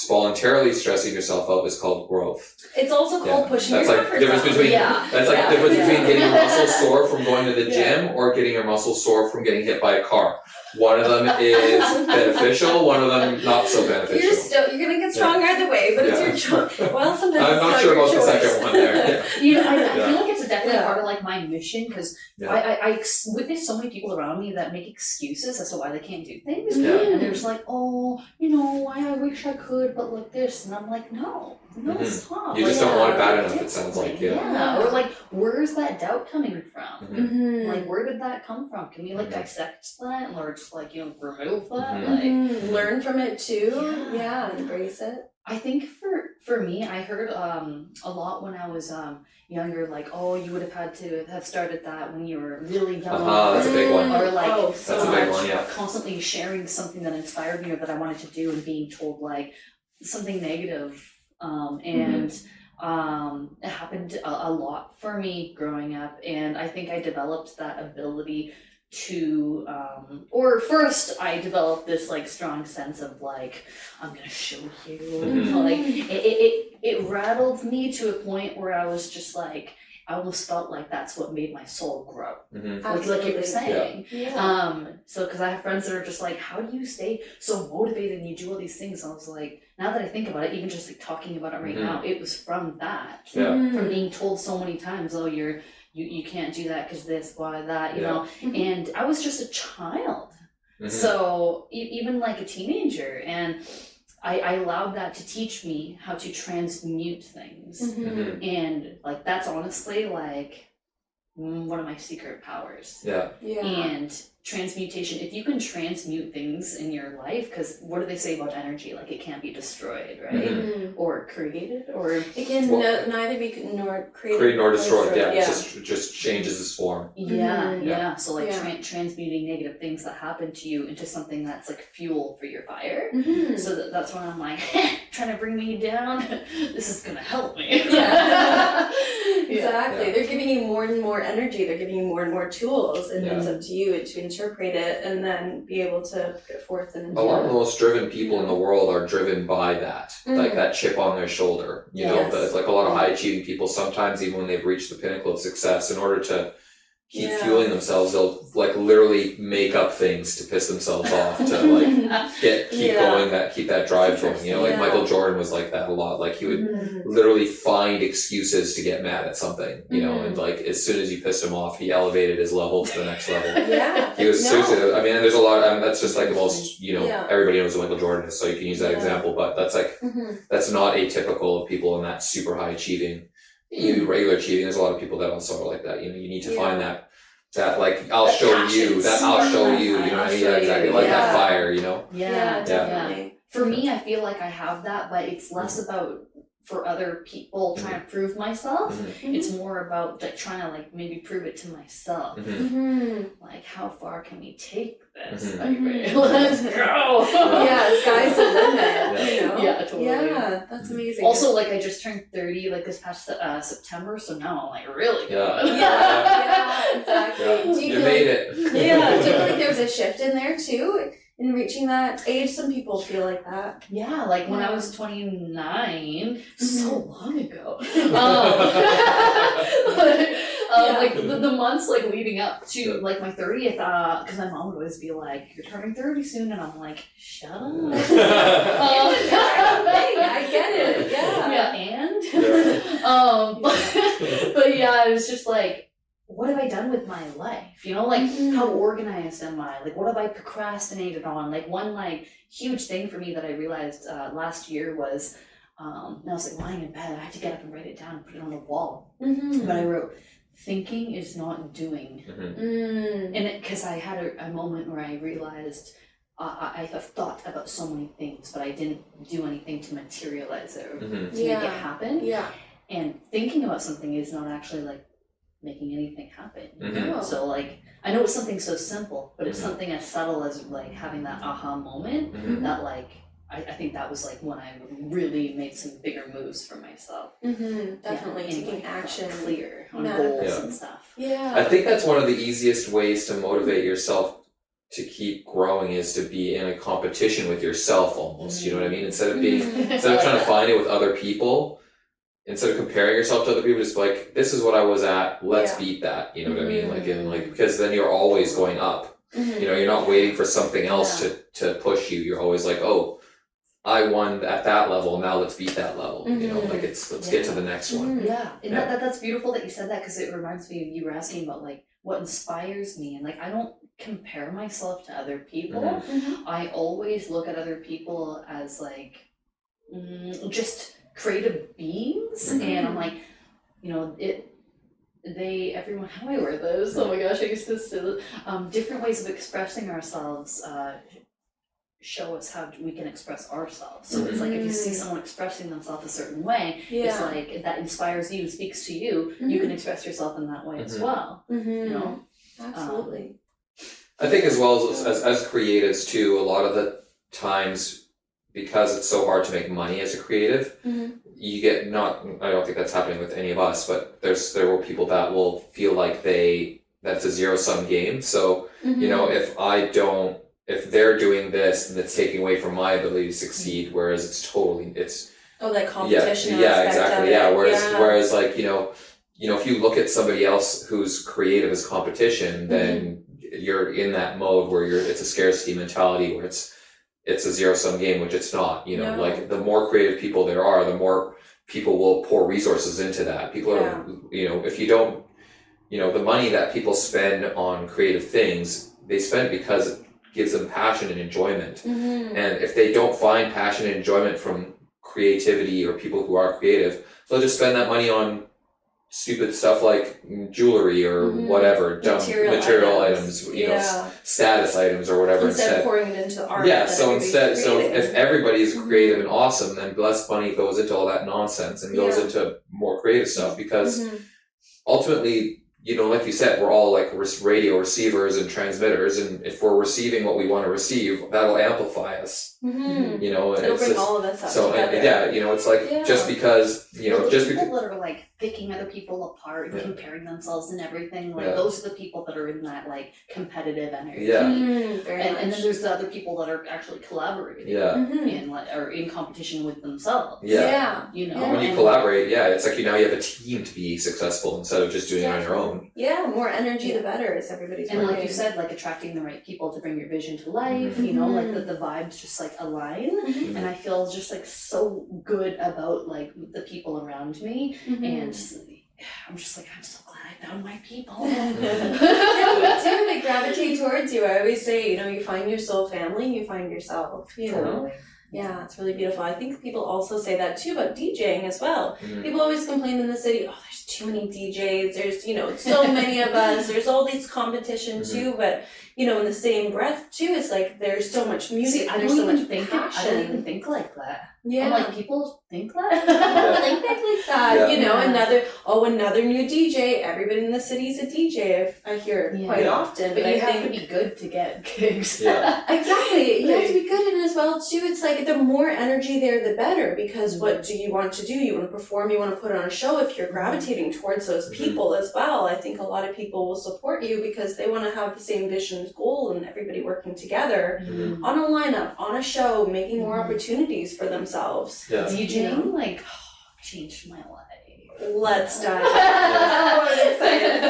Voluntarily stressing yourself out is called growth. It's also called pushing your comfort zone. That's like the difference between getting your muscles sore from going to the gym or getting your muscles sore from getting hit by a car. One of them is beneficial, one of them not so beneficial. You're gonna get strong either way, but it's your choice. Well, sometimes I'm not sure about the second one there. You know, I feel like it's definitely part of like my mission, because I witness so many people around me that make excuses as to why they can't do things, and they're just like, oh, you know, I wish I could, but like this, and I'm like, no, stop. You just don't want it bad enough. It sounds like or like, where's that doubt coming from? Like, where did that come from? Can we like dissect that, or just like, you know, remove that? Like learn from it too. Embrace it. I think for me, I heard a lot when I was younger, like, oh, you would have had to have started that when you were really young. That's a big one. Or like, that's a big one, constantly sharing something that inspired me or that I wanted to do and being told like something negative. And it happened a lot for me growing up, and I think I developed that ability to or first I developed this like strong sense of like, I'm gonna show you. Like it rattled me to a point where I was just like, I almost felt like that's what made my soul grow. Like you were saying. So because I have friends that are just like, how do you stay so motivated and you do all these things? And I was like, now that I think about it, even just like talking about it right now, it was from that. From being told so many times, oh, you can't do that because this, why that, you know. And I was just a child. So even like a teenager, and I allowed that to teach me how to transmute things. And like, that's honestly like one of my secret powers. And transmutation, if you can transmute things in your life, because what do they say about energy? Like, it can't be destroyed, right? Or created, or it can neither be created nor destroyed. It just changes its form. So like transmuting negative things that happen to you into something that's like fuel for your fire. So that's when I'm like, trying to bring me down, this is gonna help me. Exactly. They're giving you more and more energy, they're giving you more and more tools, and it's up to you to interpret it and then be able to put it forth. And a lot of the most driven people in the world are driven by that, like that chip on their shoulder. You know, it's like a lot of high achieving people, sometimes even when they've reached the pinnacle of success, in order to keep fueling themselves, they'll like literally make up things to piss themselves off to like keep going, keep that drive going. You know, like Michael Jordan was like that a lot. Like he would literally find excuses to get mad at something, you know, and like as soon as you pissed him off, he elevated his level to the next level. He was seriously, I mean, there's a lot, that's just like the most, you know, everybody knows who Michael Jordan is, so you can use that example, but that's like, that's not atypical of people in that super high achieving. You regular achieving, there's a lot of people that also are like that. You know, you need to find that like I'll show you, you know what I mean? Yeah, exactly. Like that fire, you know? Yeah, definitely. For me, I feel like I have that, but it's less about for other people trying to prove myself. It's more about like trying to like maybe prove it to myself. Like how far can we take this? Baby? Let's go. Sky's the limit. You know? Yeah, totally. Yeah, that's amazing. Also, like I just turned 30 like this past September, so now I'm like really good. Exactly. Do you made it. Do you feel like there's a shift in there too? In reaching that age, some people feel like that. Yeah, like when I was 29, so long ago. Like the months like leading up to like my 30th, because my mom would always be like, "You're turning 30 soon," and I'm like, "Shut up." I get it. But yeah, it was just like, what have I done with my life? You know, like how organized am I? Like what have I procrastinated on? Like one like huge thing for me that I realized last year was, I was like lying in bed, I had to get up and write it down and put it on the wall. But I wrote, thinking is not doing. And because I had a moment where I realized I have thought about so many things, but I didn't do anything to materialize it or to make it happen. And thinking about something is not actually like making anything happen. So like I know it's something so simple, but it's something as subtle as like having that aha moment that like I think that was like when I really made some bigger moves for myself. Definitely taking like, action, clear on goals and stuff. I think that's one of the easiest ways to motivate yourself to keep growing is to be in a competition with yourself almost. You know what I mean? Instead of trying to find it with other people. Instead of comparing yourself to other people, just like, this is what I was at, let's beat that, you know what I mean? Like, because then you're always going up. You know, you're not waiting for something else to push you. You're always like, oh, I won at that level, now let's beat that level. You know, like let's get to the next one. And that's beautiful that you said that, because it reminds me of you were asking about like what inspires me, and like I don't compare myself to other people. I always look at other people as like just creative beings, and I'm like, you know, everyone, how do I word this? Oh my gosh, I used to say different ways of expressing ourselves show us how we can express ourselves. So it's like if you see someone expressing themselves a certain way, it's like that inspires you, speaks to you, you can express yourself in that way as well. You know? Absolutely. I think as well as creatives too, a lot of the times, because it's so hard to make money as a creative, you get I don't think that's happening with any of us, but there were people that will feel like that's a zero-sum game. So, you know, if they're doing this, then it's taking away from my ability to succeed, whereas it's that competition exactly. Whereas like, you know, if you look at somebody else who's creative as competition, then you're in that mode where it's a scarcity mentality where it's a zero-sum game, which it's not. You know, like the more creative people there are, the more people will pour resources into that. People are, you know, if you don't, you know, the money that people spend on creative things, they spend because it gives them passion and enjoyment. And if they don't find passion and enjoyment from creativity or people who are creative, they'll just spend that money on stupid stuff like jewelry or whatever, dumb material items, you know, status items or whatever. Instead of pouring it into art. So if everybody is creative and awesome, then less money goes into all that nonsense and goes into more creative stuff, because ultimately, you know, like you said, we're all like radio receivers and transmitters, and if we're receiving what we want to receive, that'll amplify us. You know, it'll bring all of us up together. You know, it's like just because, you know, just people that are like picking other people apart and comparing themselves and everything, like those are the people that are in that like competitive energy. And then there's the other people that are actually collaborating in like, or in competition with themselves. You know, when you collaborate, it's like now you have a team to be successful instead of just doing it on your own. Yeah, more energy the better as everybody's and working. like you said, like attracting the right people to bring your vision to life, you know, like the vibes just like align. And I feel just like so good about like the people around me, and I'm just like, I'm so glad I found my people. Yeah, me too. They gravitate towards you. I always say, you know, you find your soul family, you find yourself, you know. Yeah, it's really beautiful. I think people also say that too about DJing as well. People always complain in the city, oh, there's too many DJs, there's, you know, so many of us, there's all these competition too, but, you know, in the same breath too, it's like there's so much music, I there's don't so even much think passion. I don't even think like that. Yeah. I'm like, people think that? I think like that, Yeah. you know, another new DJ, everybody in the city's a DJ, I hear it quite often. But I you have think, to be good to get gigs. Yeah. exactly, you have to be good in it as well too. It's like the more energy there, the better, because what do you want to do? You want to perform, you want to put on a show. If you're gravitating towards those people as well, I think a lot of people will support you because they want to have the same vision, goal, and everybody working together on a lineup, on a show, making more opportunities for themselves. Yeah. DJing, like, changed my life. Let's dive. Oh, I'm excited.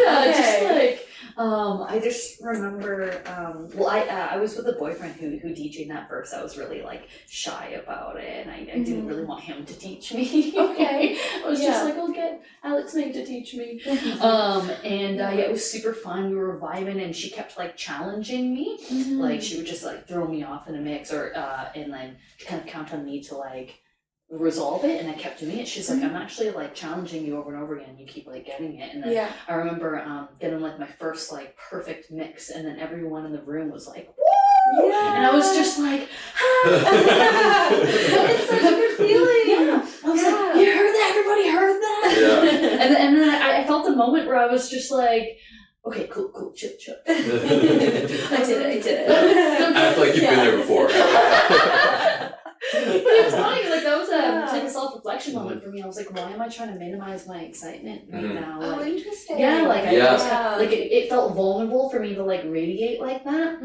Yeah, just Okay. like, I just remember, I was with a boyfriend who DJ'd at first. I was really like shy about it, and I didn't really want him to teach me. Okay. I was just like, I'll get Alex May to teach me. It was super fun. We were vibing, and she kept like challenging me. Like she would just like throw me off in a mix, or and then kind of count on me to like resolve it, and I kept doing it. She's like, I'm actually like challenging you over and over again, you keep like getting it. And then I remember getting like my first like perfect mix, and then everyone in the room was like, woo! And I was just like, it's such a good feeling. I was like, you heard that? Everybody heard that? Yeah. And then I felt a moment where I was just like, okay, cool, chill. I did it. Act like you've been there before. But it was funny, like that was like a self-reflection moment for me. I was like, why am I trying to minimize my excitement right now? Oh, Like, interesting. yeah, like I Yeah. just like it felt vulnerable for me to like radiate like that.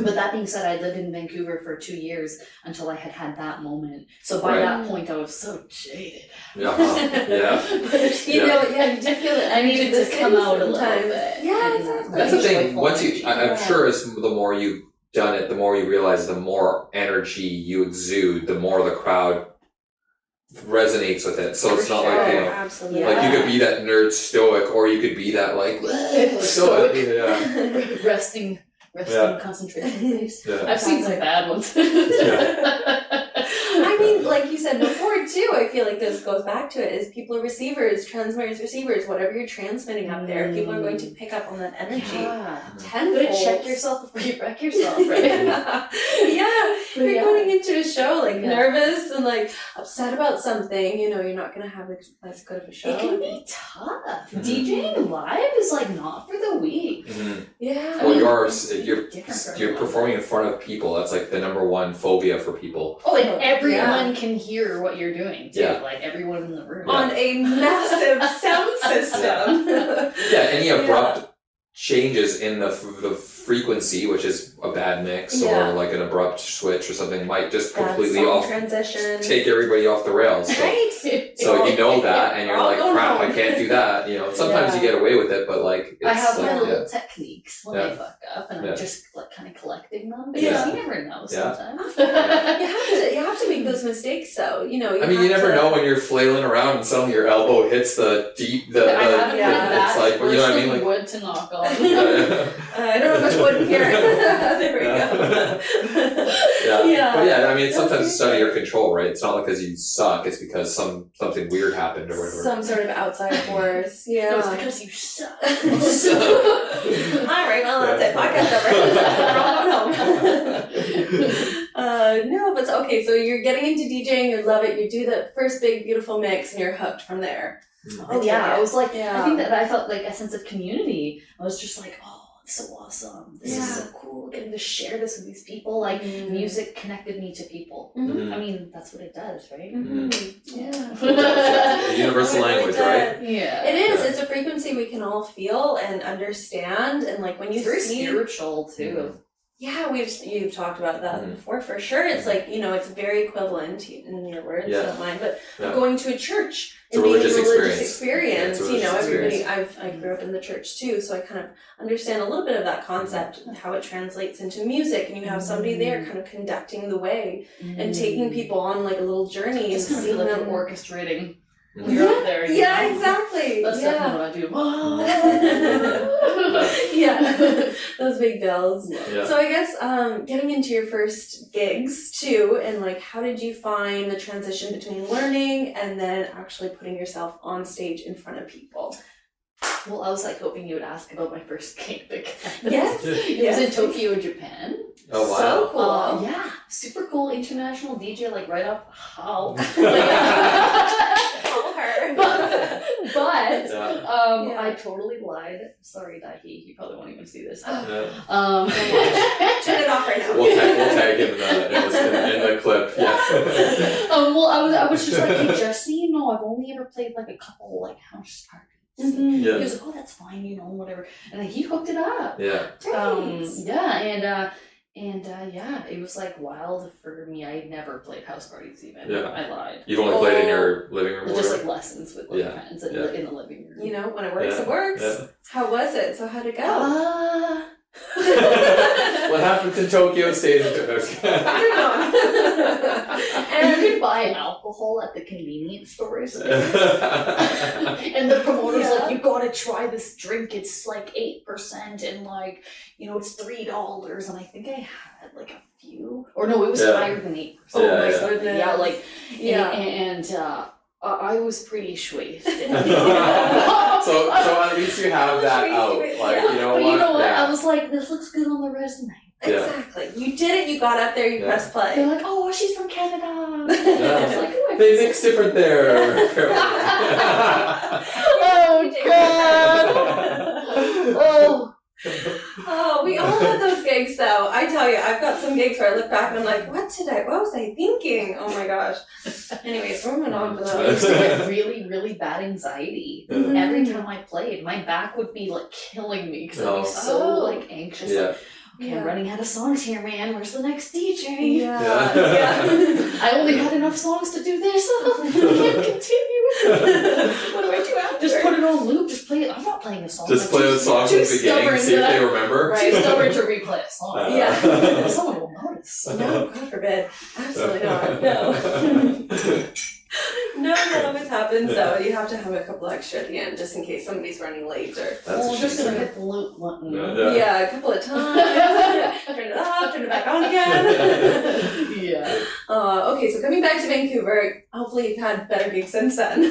But that being said, I lived in Vancouver for 2 years until I had that moment. So by that point, I was so jaded. Yeah. But, You know, you do feel it. I needed to come out a little bit. Yeah, And exactly. That's the thing. joyful Once energy. I'm sure as the more you've done it, the more you realize, the more energy you exude, the more the crowd resonates with it. So it's not like, you know, absolutely. like you could be that nerd stoic, or you could be that like Stoic. Yeah. resting concentration place. Yeah. I've seen some bad ones. I mean, like you said before too, I feel like this goes back to it, is people are receivers, transmitters, receivers, whatever you're transmitting up there, people are going to pick up on that energy. Tenfold. But check yourself before you wreck yourself, right? Yeah. If you're going into a show like nervous and like upset about something, you know, you're not going to have as good of a show. It can be tough. DJing live is like not for the weak. Yeah. Well, Different you're performing in front of people. That's like the number one phobia for people. Oh, and everyone can hear what you're doing too. Yeah. Like everyone in the room. On a massive sound system. Yeah, any abrupt changes in the frequency, which is a bad mix, or like an abrupt switch or something, might just completely take everybody off the rails. So, Right. so you know that, and you're like, crap, I can't do that. You know, sometimes you get away with it, but like, it's I have like, my little techniques when I fuck up, and I'm just like kind of collecting them because you never know sometimes. You have to make those mistakes, though. You know, I mean, you never know when you're flailing around and suddenly your elbow hits the deep. It's like, you know what I mean? Like wood to knock on. I don't have much wood in here. There we go. But yeah, I mean, sometimes it's out of your control, right? It's not because you suck; it's because something weird happened or whatever. Some sort of outside force. Yeah. No, it's because you suck. All right, well, that's it. Podcast over. We're all going home. No, but okay, so you're getting into DJing, you love it, you do the first big, beautiful mix, and you're hooked from there. Oh, yeah. I was like, I think that I felt like a sense of community. I was just like, oh, it's so awesome. This is so cool getting to share this with these people. Like, music connected me to people. I mean, that's what it does, right? The universal language, right? Yeah. It is. It's a frequency we can all feel and understand. And like when you it's very see... spiritual, too. Yeah, you've talked about that before for sure. It's like, it's very equivalent in your words, don't mind, but going to a church and being a religious experience. Everybody. I grew up in the church too, so I kind of understand a little bit of that concept and how it translates into music. And you have somebody there kind of conducting the way and taking people on like a little journey and seeing them orchestrating. When you're up there. Exactly. That's definitely what I do. Those big bells. Yeah. So I guess getting into your first gigs too, and like how did you find the transition between learning and then actually putting yourself on stage in front of people? Well, I was like hoping you would ask about my first gig. Yes. It was in Tokyo, Japan. Oh wow. So cool. Yeah. Super cool international DJ, like right up how. But I totally lied. Sorry, Dahi. You probably won't even see this. Turn it off right now. We'll tag him in the clip. Yeah. Well, I was just like, hey, just so you know, I've only ever played like a couple like house parties. He was like, oh, that's fine, whatever. And then he hooked it up. Yeah. It was like wild for me. I never played house parties even. Yeah. I lied. You've only played in your living room? Just like lessons with like friends in the living room. When it works, it works. Yeah. How was it? So how'd it go? What happens in Tokyo stays in Tokyo. And you could buy alcohol at the convenience stores. And the promoter's like, you gotta try this drink. It's like 8% and like, it's $3. And I think I had like a few. Or no, it was higher than 8%. Oh my goodness. And I was pretty swayed. So at least you have that out. Like, but you know what? I was like, this looks good on the resume. Exactly. You did it, you got up there, you pressed play. They're like, oh, she's from Canada. I was like, oh, they mix different there. Oh, God. Oh, we all have those gigs though. I tell you, I've got some gigs where I look back and I'm like, what was I thinking? Oh my gosh. Anyways, moving on to I used to get really, really bad anxiety. Every time I played, my back would be like killing me because I'd be so like anxious. Like, okay, I'm running out of songs here, man. Where's the next DJ? I only had enough songs to do this. I can't continue. What do I do after? Just put it on loop. Just play it. I'm not playing a song. Just play the song from the beginning, see if they remember. Too stubborn to replay a song. Someone will notice. No, God forbid. Absolutely not. No. No, that always happens though. You have to have a couple extra at the end just in case somebody's running late or. I'm just gonna hit the loop button. A couple of times. Turn it off, turn it back on again. Okay, so coming back to Vancouver, hopefully you've had better gigs since then.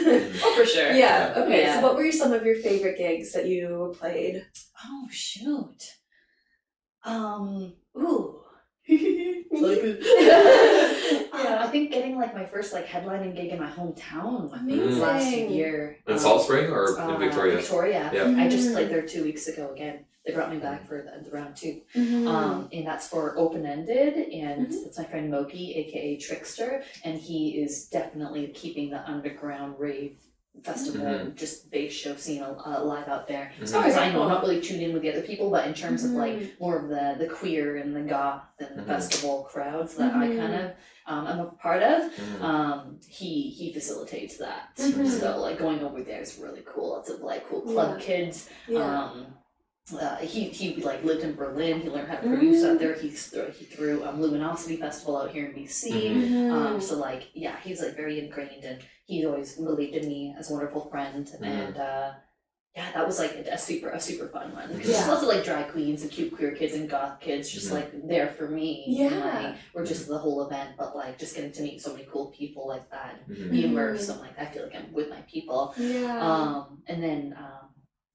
Oh, for sure. Okay, so what were some of your favorite gigs that you played? Oh, shoot. Ooh. I think getting like my first like headlining gig in my hometown last year. In Salt Spring or in Victoria? Victoria. Yeah. I just played there 2 weeks ago again. They brought me back for the round 2. And that's for open-ended, and it's my friend Moki, aka Trickster, and he is definitely keeping the underground rave festival, just bass show scene alive out there. As far as I know, I'm not really tuned in with the other people, but in terms of like more of the queer and the goth and the festival crowds that I kind of I'm a part of, he facilitates that. So like going over there is really cool. Lots of like cool club kids. He like lived in Berlin. He learned how to produce out there. He threw Luminosity Festival out here in BC. So like he's like very ingrained, and he's always believed in me as a wonderful friend. And that was like a super fun one. Because there's lots of like drag queens and cute queer kids and goth kids just like there for me. And, like, we're just the whole event, but like just getting to meet so many cool people like that and be immersed. I'm like, I feel like I'm with my people. And then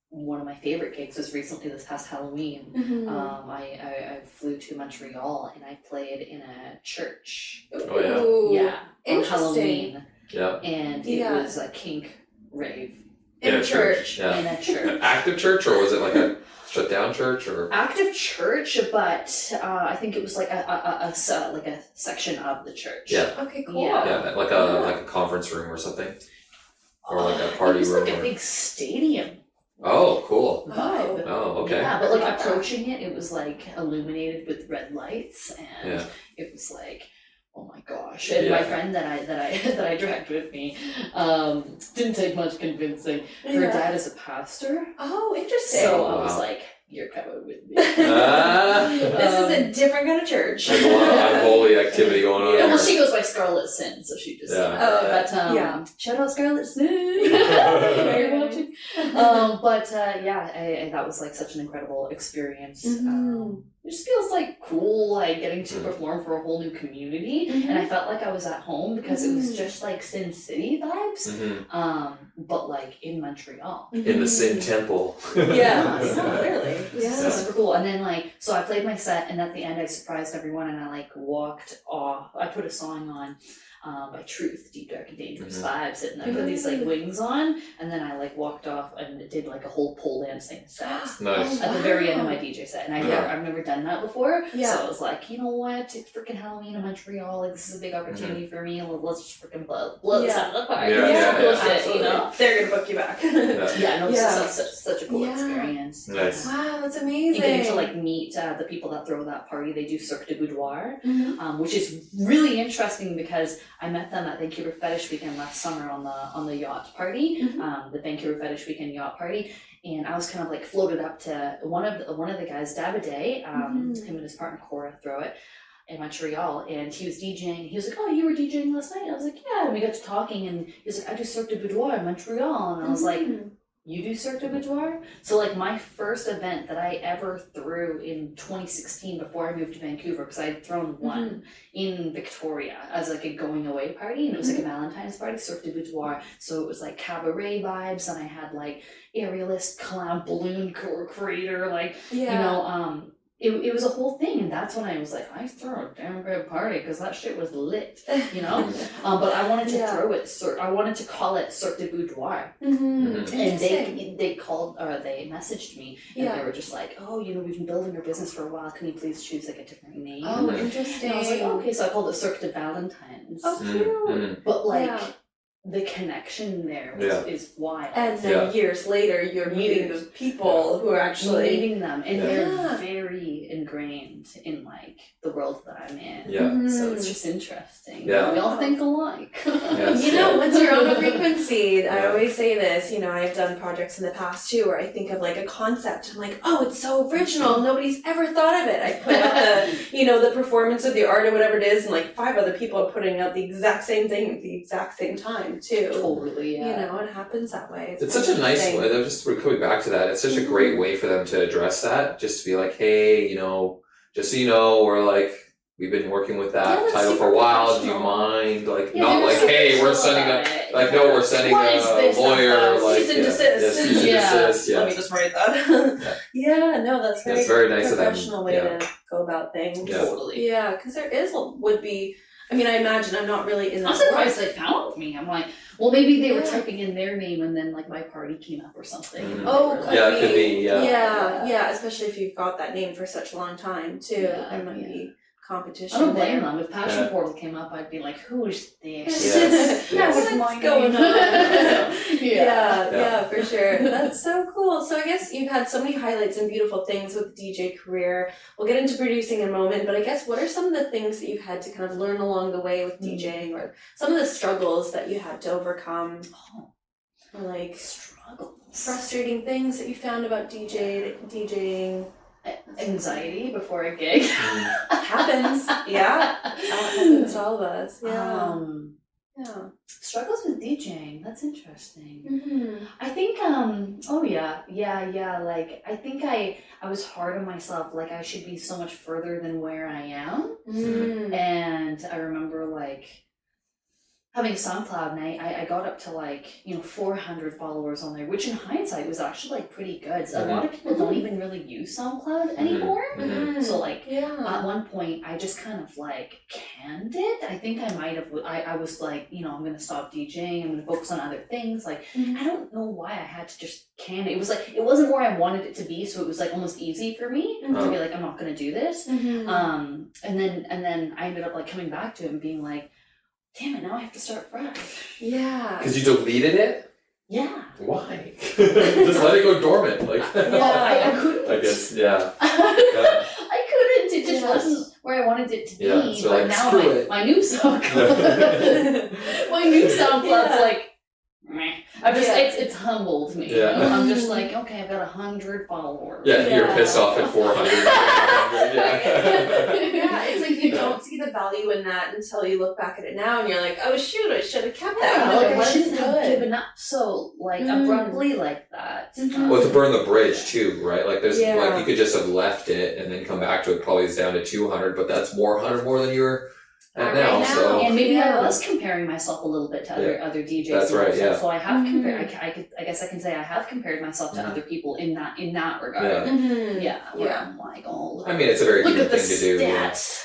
one of my favorite gigs was recently this past Halloween. I flew to Montreal and I played in a church. On Halloween. And it was a kink rave. In a church. In a church. An active church, or was it like a shut down church, or active church? But I think it was like a section of the church. Okay, cool. Like a conference room or something, or like a party room. It was like a big stadium. Oh, cool. vibe. Oh, okay. Yeah, but like approaching it, it was like illuminated with red lights, and Yeah. it was like, oh my gosh! And my friend that I dragged with me, didn't take much convincing. Her dad is a pastor. Oh, interesting. So I was like, "You're coming with me." This is a different kind of church. There's a lot of unholy activity going on. Yeah, well, here. she goes by Scarlet Sin, so she just. Yeah. But Shout out Scarlet Sin. Are you watching? That was like such an incredible experience. It just feels like cool, like getting to perform for a whole new community, and I felt like I was at home because it was just like Sin City vibes, but like in Montreal, in the Sin Temple. Yeah, clearly. Yeah, so super cool. And then so I played my set, and at the end I surprised everyone, and I walked off. I put a song on. By Truth, Deep Dark and Dangerous Vibes, and I put these wings on, and then I walked off and did a whole pole dancing set. Nice. At the very end of my DJ set, and I've never done that before. Yeah. So I was like, you know what? It's freaking Halloween in Montreal. This is a big opportunity for me. Let's just freaking blow this out of the park. Cool shit, you know. They're gonna book you back. Such a cool experience. Nice. Wow, that's amazing. And getting to meet the people that throw that party. They do Cirque du Boudoir, which is really interesting because I met them at Vancouver Fetish Weekend last summer on the yacht party, the Vancouver Fetish Weekend yacht party, and I was kind of floated up to one of the guys, Dabiday, him and his partner Cora throw it in Montreal, and he was DJing. He was like, "Oh, you were DJing last night?" I was like, "Yeah," and we got to talking, and he was like, "I do Cirque du Boudoir in Montreal," and I was like, "You do Cirque du Boudoir?" So my first event that I ever threw in 2016 before I moved to Vancouver, because I had thrown one in Victoria as a going away party, and it was a Valentine's party, Cirque du Boudoir. So it was cabaret vibes, and I had aerialist clown balloon creator, It was a whole thing, and that's when I was like, I throw a damn good party because that shit was lit, you know. But I wanted to throw it. I wanted to call it Cirque du Boudoir, and they called or they messaged me, and they were just like, "Oh, we've been building your business for a while. Can you please choose a different name?" Oh, interesting. And I was like, "Okay," so I called it Cirque de Valentine's. Oh, cute. But the connection there is wild. And then years later, you're meeting those people who are actually meeting them, and they're very ingrained in the world that I'm in. Yeah. So it's just interesting. Yeah. We all think alike. Yes. Once you're on a frequency, I always say this, I've done projects in the past too where I think of a concept. I'm like, oh, it's so original. Nobody's ever thought of it. I put out the performance of the art or whatever it is, and 5 other people are putting out the exact same thing at the exact same time too. Totally, yeah. It happens that way. It's such a nice way. Just coming back to that, it's such a great way for them to address that. Just to be like, hey, just so you know, we're we've been working with that title for a while. Do you mind? Not hey, we're sending no, we're sending a lawyer. Cease and desist. Cease and desist. Yeah. Let me just write that. That's very nice of them. Professional way to go about things. Yeah. Totally. Yeah, because there would be. I imagine I'm not really in that. I'm surprised they found me. I'm like, well, maybe they were typing in their name and then my party came up or something. Oh, it could be. Yeah, especially if you've got that name for such a long time too. There might be competition. I don't blame them. If Passion Portal came up, I'd be like, who is this? What's going on? Yeah, for sure. That's so cool. So I guess you've had so many highlights and beautiful things with the DJ career. We'll get into producing in a moment, but I guess what are some of the things that you've had to kind of learn along the way with DJing, or some of the struggles that you had to overcome? Or struggles. Frustrating things that you found about DJing. Anxiety before a gig. Happens. That happens to all of us. Struggles with DJing. That's interesting. I think I think I was hard on myself. I should be so much further than where I am. And I remember having SoundCloud, and I got up to 400 followers on there, which in hindsight was actually pretty good. So a lot of people don't even really use SoundCloud anymore. So at one point I just kind of canned it. I think I might have. I was I'm gonna stop DJing. I'm gonna focus on other things. I don't know why I had to just can it. It was it wasn't where I wanted it to be. So it was almost easy for me to be I'm not gonna do this. And then I ended up coming back to it and being damn it, now I have to start fresh. Yeah. Because you deleted it? Yeah. Why? Just let it go dormant. Like, I couldn't. I guess, yeah. I couldn't. It just wasn't where I wanted it to be. Yeah, so but like, now screw it. my new SoundCloud, my new SoundCloud's like, meh. It's humbled me. Yeah. You know? I'm just like, okay, I've got 100 followers. Yeah, you're pissed off at 400. Yeah, it's like you don't see the value in that until you look back at it now and you're like, oh shoot, I should have kept that. Yeah, like I What's shouldn't have good? given up so abruptly like that. Well, to burn the bridge too, right? Like there's Yeah. like you could just have left it and then come back to it. Probably is down to 200, but that's more 100 more than you were at Right now. now. So And maybe I was comparing myself a little bit to other DJs. That's right, also. yeah. So I have compared. I guess I can say I have compared myself to other people in that regard. Yeah. Mm-hmm. Yeah. Where I'm like, oh, I mean, it's a very look human at the thing to do. Yeah. stats.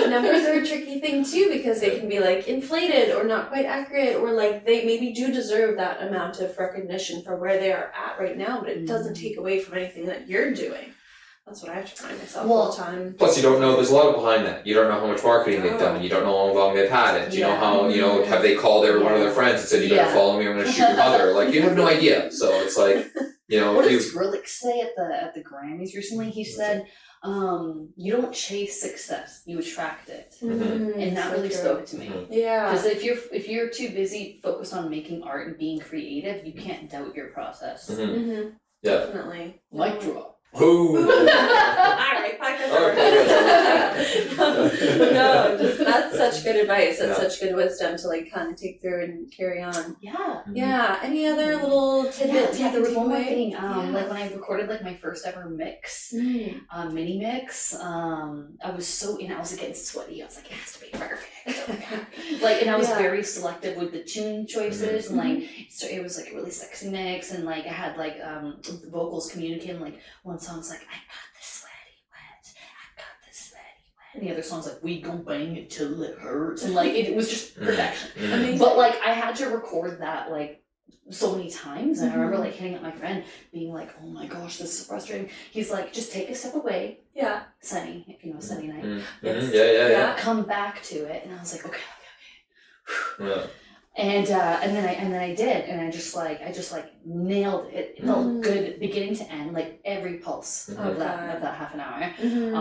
Numbers are a tricky thing too because they can be like inflated or not quite accurate or like they maybe do deserve that amount of recognition for where they are at right now, but it doesn't take away from anything that you're doing. That's what I have to find myself all the time. Plus, you don't know, there's a lot behind that. You don't know how much marketing they've done. You don't know how long they've had it. You know how, have they called every one of their friends and said, you better follow me, I'm going to shoot your mother. Like, you have no idea. So it's like, what did Skrillex say at the Grammys recently? He said, you don't chase success, you attract it. Mm-hmm. And that really spoke to me. Yeah. Because if you're too busy focused on making art and being creative, you can't doubt your process. Mm-hmm. Yeah. Definitely. Mic drop. Ooh. Alright, podcast over. No, just that's such good advice. That's such good wisdom to like kind of take through and carry on. Yeah. Yeah. Any other little tidbits? Yeah, there was one more thing. thing. Like when I recorded like my first ever mix, mini mix, I was so I was getting sweaty. I was like, it has to be perfect. Oh my God. Like, and I was very selective with the tune choices, and like so it was like a really sexy mix, and like I had like the vocals communicating. Like one song's like, I got this sweaty wet, I got this sweaty wet, and the other song's like, we gon' bang it till it hurts, and like it was just perfection. Amazing. But like I had to record that like so many times, and I remember like hitting up my friend being like, oh my gosh, this is frustrating. He's like, just take a step away, Sunny, if you know Sunny Night. Yes. Yeah. Come back to it, and I was like, okay. Yeah. And then I did, and I just nailed it. It felt good beginning to end, like every pulse of that half an hour.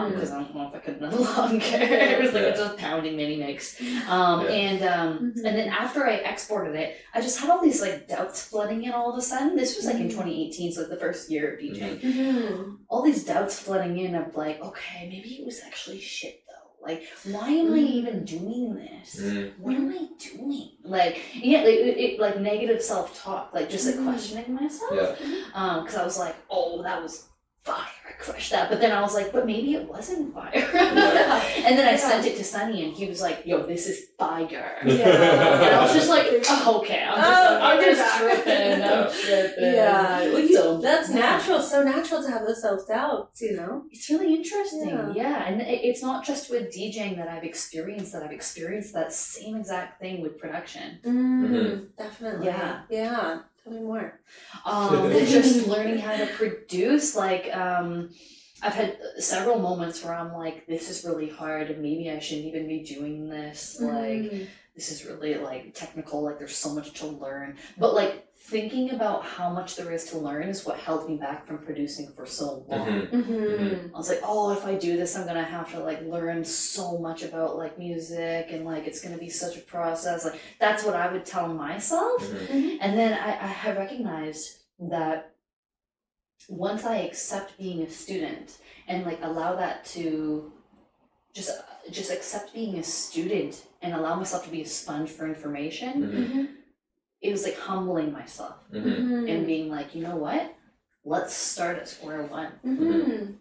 Because I don't know if I could have done longer. It was like a just pounding mini mix. And then after I exported it, I just had all these like doubts flooding in all of a sudden. This was like in 2018, so the first year of DJing. All these doubts flooding in of like, okay, maybe it was actually shit. Like, why am I even doing this? What am I doing? Like, it like negative self-talk, like just like questioning myself. Because I was like, oh, that was fire, I crushed that. But then I was like, but maybe it wasn't fire. And then I sent it to Sunny, and he was like, yo, this is fire. And I was just like, oh, okay, I'm just tripping. Yeah, well, that's natural. So natural to have the self-doubts, you know? It's really interesting, and it's not just with DJing that I've experienced that. I've experienced that same exact thing with production. Definitely. Yeah. Tell me more. Just learning how to produce, like, I've had several moments where I'm like, this is really hard, and maybe I shouldn't even be doing this, like, this is really, like, technical, like, there's so much to learn, but, like, thinking about how much there is to learn is what held me back from producing for so long. I was like, oh, if I do this, I'm gonna have to like learn so much about like music, and like it's gonna be such a process. Like that's what I would tell myself. And then I have recognized that once I accept being a student and like allow that to just accept being a student and allow myself to be a sponge for information, it was like humbling myself and being like, you know what? Let's start at square one.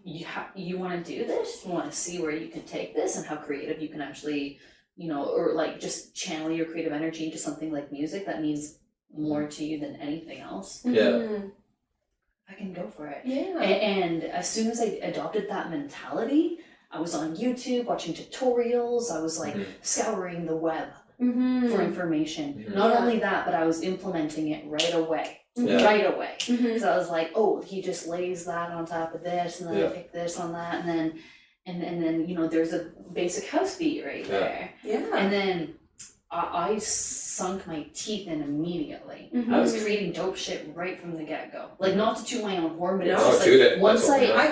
You want to do this? You want to see where you can take this and how creative you can actually, you know, or like just channel your creative energy into something like music that means more to you than anything else. I can go for it. And as soon as I adopted that mentality, I was on YouTube watching tutorials. I was like scouring the web for information. Not only that, but I was implementing it right away. Because I was like, oh, he just lays that on top of this, and then I pick this on that, and then you know there's a basic house beat right there. And then I sunk my teeth in immediately. Mm-hmm. I was creating dope shit right from the get-go. Like, not to toot my own horn, but it's No, just dude, like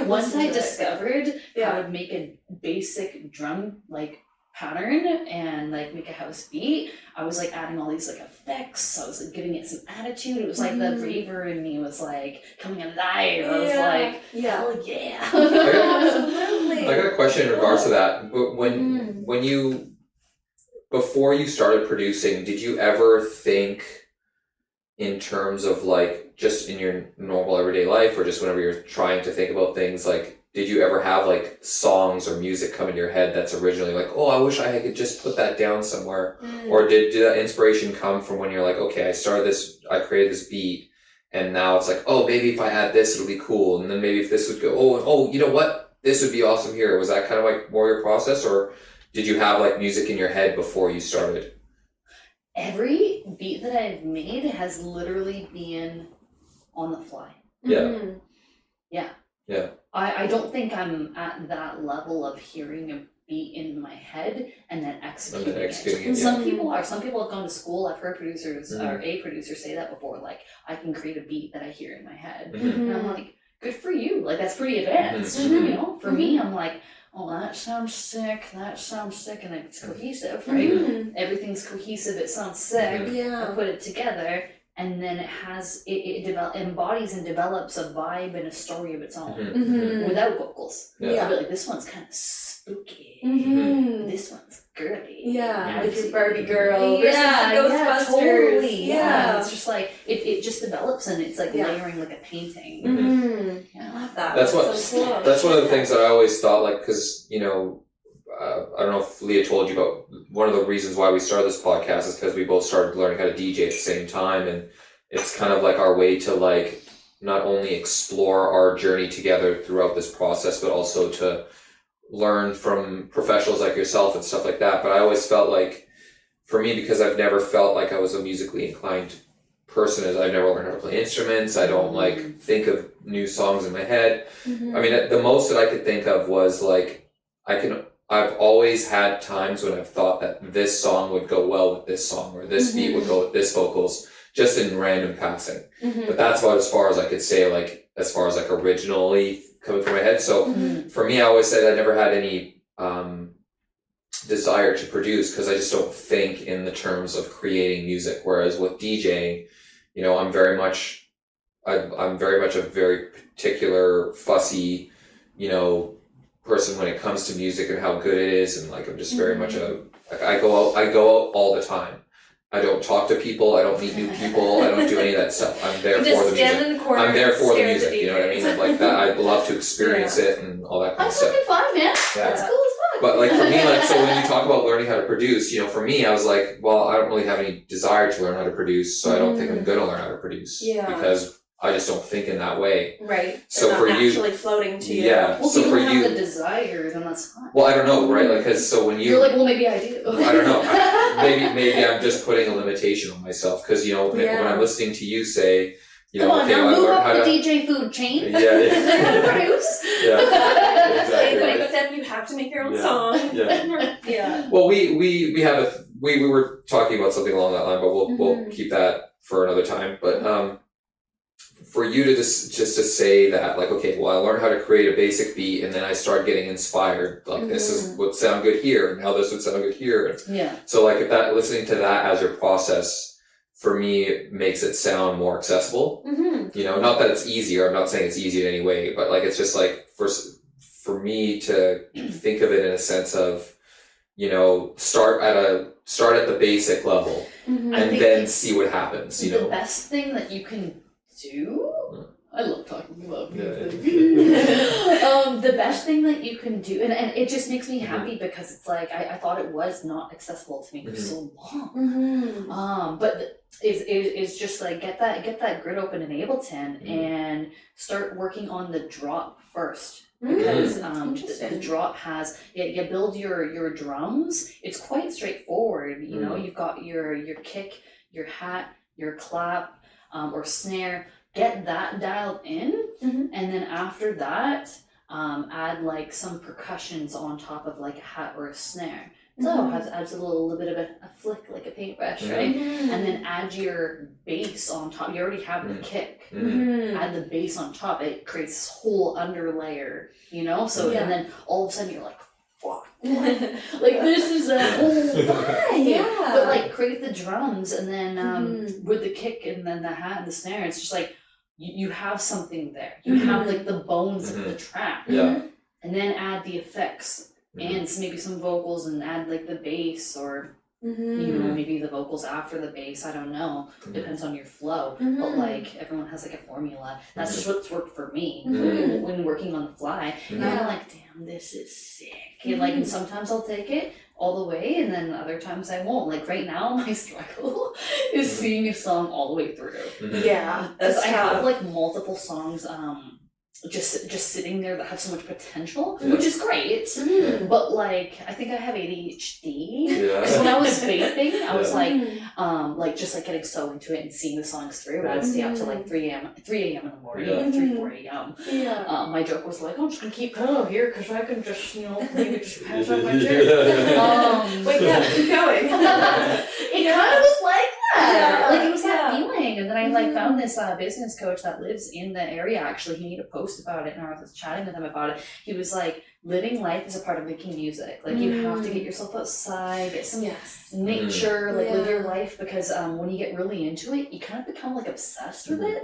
once I to discovered Yeah. how to make a basic drum like pattern and like make a house beat, I was like adding all these like effects. I was like giving it some attitude. It was like the raver in me was like coming alive. I was like, hell yeah. Absolutely. I got a question in regards to that. But when you, before you started producing, did you ever think in terms of like just in your normal everyday life, or just whenever you're trying to think about things, like did you ever have like songs or music come into your head that's originally like, oh, I wish I could just put that down somewhere? Or did that inspiration come from when you're like, okay, I created this beat, and now it's like, oh, maybe if I add this, it'll be cool, and then maybe if this would go, oh, you know what, this would be awesome here. Was that kind of like more your process, or did you have like music in your head before you started? Every beat that I've made has literally been on the fly. Yeah. Yeah. I don't think I'm at that level of hearing a beat in my head and then executing it. Some people have gone to school. I've heard producers or a producer say that before, like, I can create a beat that I hear in my head. And I'm like, good for you. Like, that's pretty advanced. You know, for me, I'm like, oh, that sounds sick, and it's cohesive, right? Everything's cohesive, it sounds sick. I put it together, and then it has, it embodies and develops a vibe and a story of its own without vocals. I'll be like, this one's kind of spooky. This one's girly. Like your Barbie girl versus Ghostbusters. Totally. It's just like, it just develops, and it's like layering like a painting. I love that. That's so cool. That's one of the things that I always thought, like, because, you know, I don't know if Leah told you, but one of the reasons why we started this podcast is because we both started learning how to DJ at the same time, and it's kind of like our way to like not only explore our journey together throughout this process, but also to learn from professionals like yourself and stuff like that. But I always felt like, for me, because I've never felt like I was a musically inclined person, as I've never learned how to play instruments, I don't like think of new songs in my head. I mean, the most that I could think of was like, I've always had times when I've thought that this song would go well with this song, or this beat would go with this vocals, just in random passing. But that's about as far as I could say, like, as far as like originally coming from my head. So for me, I always said I never had any desire to produce, because I just don't think in the terms of creating music. Whereas with DJing, you know, I'm very much a very particular, fussy, you know, person when it comes to music and how good it is, and like I'm just very much I go out all the time. I don't talk to people, I don't meet new people, I don't do any of that stuff. I'm there for the music. In the corner, I'm there for the music, you know what I mean? Like that, I love to experience it and all that kind of stuff. That's fucking fun, man. That's cool as fuck. But like for me, like, so when you talk about learning how to produce, you know, for me, I was like, well, I don't really have any desire to learn how to produce, so I don't think I'm gonna learn how to produce. Because I just don't think in that way. Right. So not for you, actually floating to you. Yeah. Well, so if you for don't you, have the desire, then that's fine. well, I don't know, right? Like, cause so when You're like, well, maybe I do. I don't know. Maybe I'm just putting a limitation on myself, because, you know, when I'm listening to you say, you know, come on, okay, now well, move I up learned the how to DJ food chain. Yeah. How to produce. Yeah. Exactly. But Right. except you have to make your own Yeah. song. Yeah. Well, we have we were talking about something along that line, but we'll keep that for another time. But for you to just to say that, like, okay, well, I learned how to create a basic beat, and then I start getting inspired. Like, this is would sound good here, and now this would sound good here. Yeah. So, like, if that listening to that as your process, for me, it makes it sound more accessible. You know, not that it's easier. I'm not saying it's easy in any way, but like, it's just like for me to think of it in a sense of, you know, start at the basic level, and then see what happens. You know, the best thing that you can do. I love talking about music. The best thing that you can do, and it just makes me happy, because it's like I thought it was not accessible to me for so long. But it's just like get that grid open in Ableton and start working on the drop first. Because the drop has, you build your drums. It's quite straightforward. You know, you've got your kick, your hat, your clap, or snare. Get that dialed in, and then after that, add like some percussions on top of like a hat or a snare. So adds a little bit of a flick like a paintbrush, right? And then add your bass on top. You already have the kick. Add the bass on top. It creates this whole under layer, you know? So and then all of a sudden you're like, fuck. Like this is a whole vibe. Yeah. But like create the drums and then with the kick and then the hat and the snare, it's just like you have something there. You have like the bones of the track. Yeah. And then add the effects and maybe some vocals and add like the bass or you know, maybe the vocals after the bass, I don't know. Depends on your flow. But like everyone has like a formula. That's just what's worked for me when working on the fly. And I'm like, damn, this is sick. And like and sometimes I'll take it all the way and then other times I won't. Like right now my struggle is seeing a song all the way through. Yeah. Because I have like multiple songs just sitting there that have so much potential, which is great. But like I think I have ADHD. Because when I was vaping, I was like just like getting so into it and seeing the songs through. I'd stay up till like 3 a.m. in the morning, 4 a.m. My joke was like, I'm just gonna keep going here because I can just, you know, maybe just pass out my chair. Wait, keep going. It kind of was like that. Like it was that feeling. And then I like found this business coach that lives in the area. Actually, he made a post about it and I was chatting with him about it. He was like, living life is a part of making music. Like you have to get yourself outside, get some nature, like live your life, because when you get really into it, you kind of become like obsessed with it.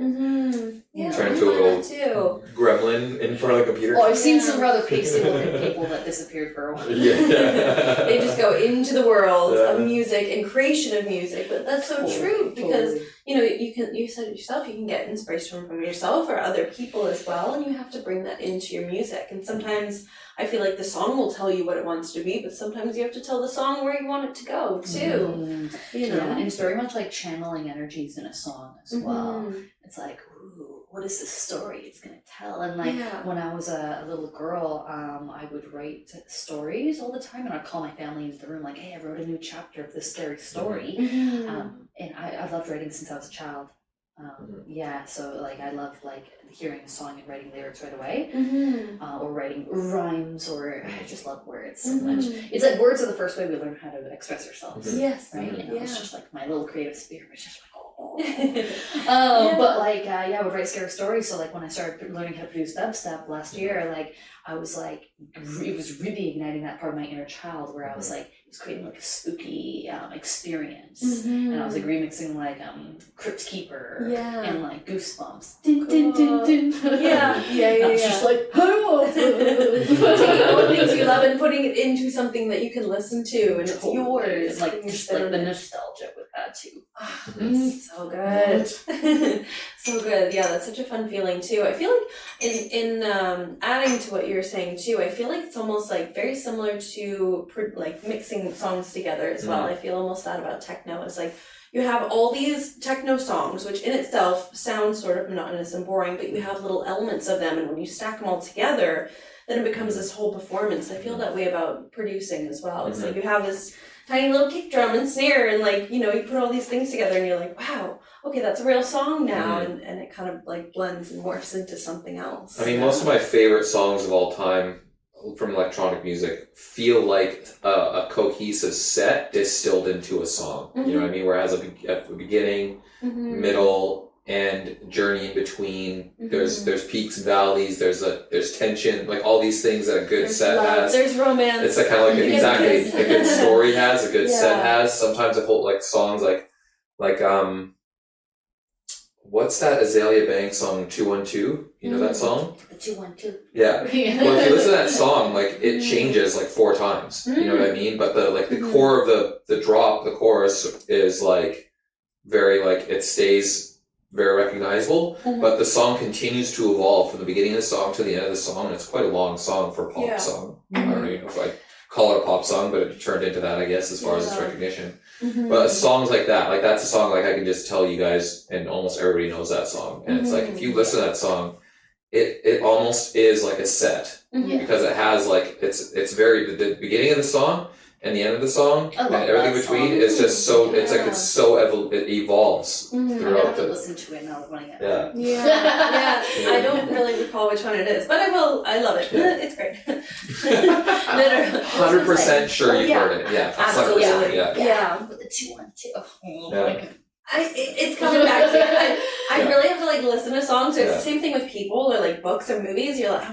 Yeah, turn into a little gremlin in front of the computer. Oh, I've seen some rather pasty looking people that disappeared for a while. They just go into the world of music and creation of music. But that's so true because you know you said it yourself, you can get inspiration from yourself or other people as well, and you have to bring that into your music. And sometimes I feel like the song will tell you what it wants to be, but sometimes you have to tell the song where you want it to go too. You know, and it's very much like channeling energies in a song as well. It's like, ooh, what is the story it's gonna tell? And like when I was a little girl, I would write stories all the time, and I'd call my family into the room like, hey, I wrote a new chapter of this scary story. And I loved writing since I was a child. So like I love like hearing a song and writing lyrics right away, or writing rhymes, or I just love words so much. It's like words are the first way we learn how to express ourselves. Yes, right. You know, it's just like my little creative spirit was just like, but like I would write scary stories. So like when I started learning how to produce dubstep last year, like I was like, it was really igniting that part of my inner child where I was like, it was creating like a spooky experience, and I was like remixing like Crypt Keeper and like Goosebumps. Din, din, din, din. It's just like I want taking all the things you love and putting it into something that you can listen to, and it's yours. Like just like the nostalgia with that too. So good. So good. Yeah, that's such a fun feeling too. I feel like in adding to what you're saying too, I feel like it's almost like very similar to like mixing songs together as well. I feel almost that about techno. It's like you have all these techno songs, which in itself sounds sort of monotonous and boring, but you have little elements of them, and when you stack them all together, then it becomes this whole performance. I feel that way about producing as well. It's like you have this tiny little kick drum and snare, and like, you know, you put all these things together and you're like, wow, okay, that's a real song now, and it kind of like blends and morphs into something else. I mean, most of my favorite songs of all time from electronic music feel like a cohesive set distilled into a song. You know what I mean? Where it has a beginning, middle, and journey in between. There's peaks and valleys. There's tension. Like all these things that a good set has. There's romance. It's like kind of like exactly a good story has, a good set has. Sometimes I hold like songs like what's that Azalea Banks song 212? You know that song? The 212. Yeah. Well, if you listen to that song, like it changes like 4 times. You know what I mean? But the core of the drop, the chorus is like very like it stays very recognizable. But the song continues to evolve from the beginning of the song to the end of the song, and it's quite a long song for a pop song. I don't know if I call it a pop song, but it turned into that, I guess, as far as its recognition. But songs like that, like that's a song like I can just tell you guys, and almost everybody knows that song. And it's like if you listen to that song, it almost is like a set because it has like it's very the beginning of the song and the end of the song I and love everything that between song. is just so it's like Yeah. it's so it evolves I'm gonna throughout have to the listen to it now when I get Yeah. home. Yeah. I don't really recall which one it is, but I will. I love it. Yeah. It's great. Literally. 100% sure you've yeah. heard it. Yeah, 100%. Absolutely. Yeah. Yeah. With the 2-1-2. Oh, Yeah. like, It's coming back to it. I Yeah. really have to like listen to songs. So it's Yeah. the same thing with people or like books or movies. You're like,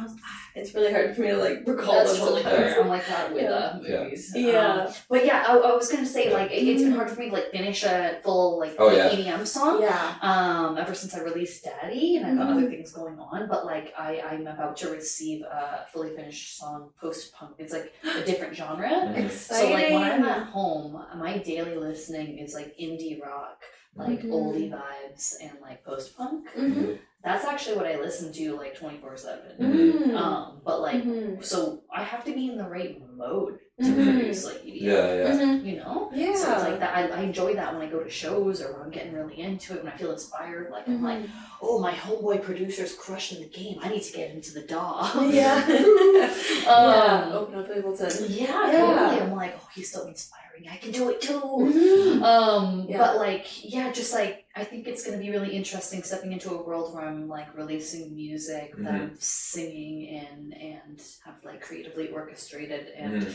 it's really hard for me to like recall that's them totally sometimes. fair. I'm like that with Yeah. movies. Yeah. But yeah, I was gonna say like it's been hard for me to like finish a full like Oh, yeah. EDM song. Yeah. Ever since I released Daddy, and I've got other things going on, but like I'm about to receive a fully finished song, post-punk. It's like a different genre. Mhm. Exciting. So like when I'm at home, my daily listening is like indie rock, like oldie vibes, and like post-punk. Mhm. That's actually what I listen to like 24/7. Mhm. But like, Mhm. so I have to be in the right mode to Mhm. produce like EDM. Yeah. Mhm. You know? Yeah. So it's like that. I enjoy that when I go to shows or when I'm getting really into it, when I feel inspired. Like I'm like, oh, my homeboy producer's crushing the game. I need to get into the DAW. Yeah. Yeah. Open up Ableton. Yeah, Yeah. totally. I'm like, oh, he's so inspiring. I can do it too. Mhm. Yeah. But like, yeah, just like I think it's gonna be really interesting stepping into a world where I'm like releasing music that I'm singing in and have like creatively orchestrated, and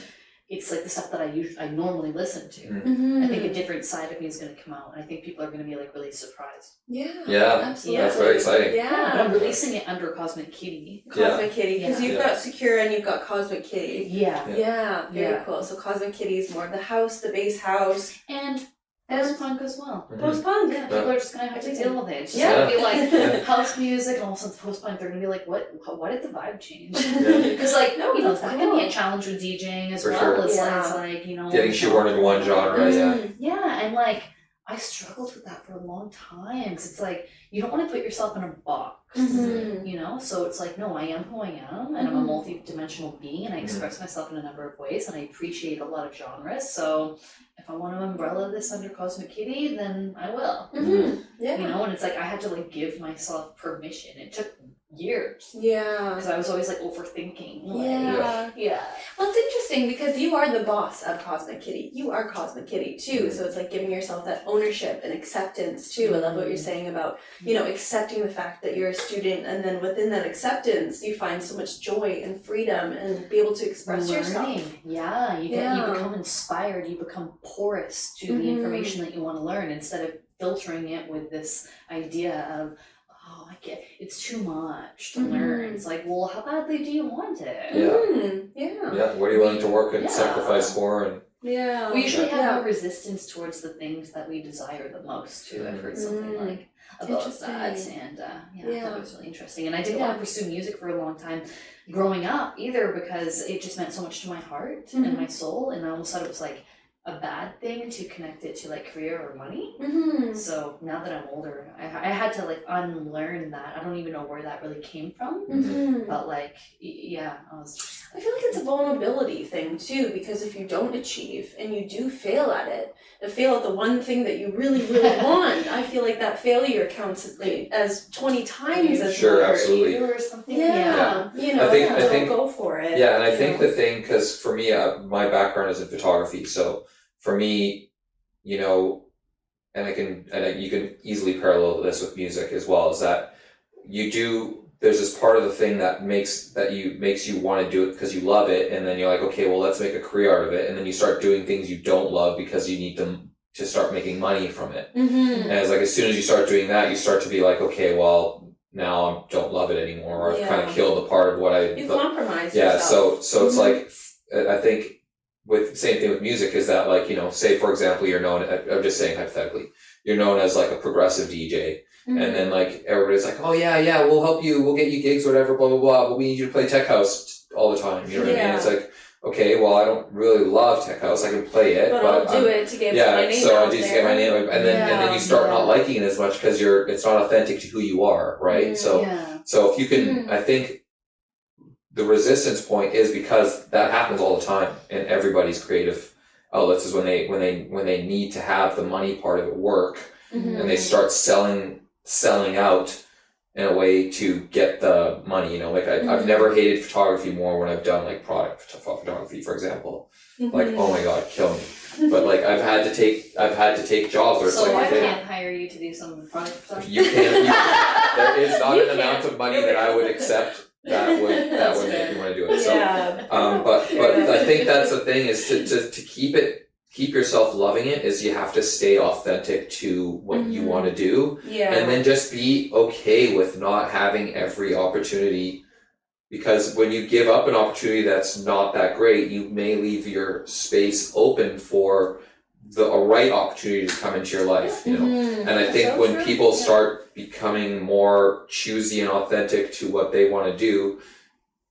it's like the stuff that I normally listen to. I think a different side of me is gonna come out, and I think people are gonna be like really surprised. Yeah. Yeah. Absolutely. That's very exciting. Yeah. But I'm releasing it under Cosmic Kitty. Cosmic Kitty, because Yeah. you've got Secure and you've got Cosmic Kitty. Yeah. Yeah, very Yeah. cool. So Cosmic Kitty is more of the house, the bass house, And post-punk as well. post-punk. Yeah, people are just gonna have to deal with it. It's just Yeah. gonna be like Yeah. house music, and all of a sudden post-punk, they're gonna be like, why did the vibe change? Yeah. Because like, No, you know, that's that cool. can be a challenge with DJing as For well. sure. It's, Yeah. it's like, you know, Getting shoehorned in one genre, yeah. Yeah, and like I struggled with that for a long time, because it's like you don't want to put yourself in a box. Mhm. You know, so it's like, no, I am who I am, and I'm a multi-dimensional being, and I express myself in a number of ways, and I appreciate a lot of genres. So if I want to umbrella this under Cosmic Kitty, then I will. Yeah. You know, and it's like I had to like give myself permission. It took years Yeah. because I was always like overthinking. Like, Yeah. Well, it's interesting because you are the boss of Cosmic Kitty. You are Cosmic Kitty too. So it's like giving yourself that ownership and acceptance too. I love what you're saying about, you know, accepting the fact that you're a student, and then within that acceptance, you find so much joy and freedom and be able to express yourself. Yeah, you Yeah. become inspired. You become porous to the information that you want to learn, instead of filtering it with this idea of, oh, it's too much to learn. It's like, well, how badly do you want it? Yeah. Yeah, what are you willing to work and Yeah. sacrifice for? And Yeah. We usually have Yeah. more resistance towards the things that we desire the most too. I've heard something like about that, and that was really interesting. And I didn't want to pursue music for a long time growing up either, because it just meant so much to my heart and my soul, and I almost thought it was like a bad thing to connect it to like career or money. So now that I'm older, I had to like unlearn that. I don't even know where that really came from, but like, yeah, I was just I feel like it's a vulnerability thing too, because if you don't achieve and you do fail at it, and fail at the one thing that you really, really want, I feel like that failure counts as 20 times as Sure, hard. absolutely. or something. Yeah. You know, I think go for it. Yeah, and I you think know. the thing, because for me, my background is in photography, so for me, you know, you can easily parallel this with music as well, is that there's this part of the thing that makes you want to do it because you love it, and then you're like, okay, well, let's make a career out of it, and then you start doing things you don't love because you need them to start making money from it. And it's like, as soon as you start doing that, you start to be like, okay, well, now I don't love it anymore, or I've kind of killed the part of what I... You compromise Yeah, yourself. so it's like, I think with same thing with music is that, like, you know, say for example, you're known, I'm just saying hypothetically, you're known as like a progressive DJ, and then like everybody's like, oh yeah, we'll help you, we'll get you gigs, whatever, blah blah blah, but we need you to play tech house all the time. You know what I mean? It's like, okay, well, I don't really love tech house, I can play it, but I'll do it to get my name so out I do to there. get my name, and then you start not liking it as much because it's not authentic to who you are, right? So if you can, I think the resistance point is because that happens all the time in everybody's creative outlets, is when they need to have the money part of it work, and they start selling out in a way to get the money, you know, like I've never hated photography more when I've done like product photography, for example. Like, oh my God, kill me. But like I've had to take jobs where it's so like, I okay, can't hire you to do some product stuff. there is not You an amount of money that I would accept that would make me want to do it. So but I think that's the thing is to keep yourself loving it is you have to stay authentic to what you want to do. Yeah. And then just be okay with not having every opportunity, because when you give up an opportunity that's not that great, you may leave your space open for a right opportunity to come into your life, you know. And I think when people start becoming more choosy and authentic to what they want to do,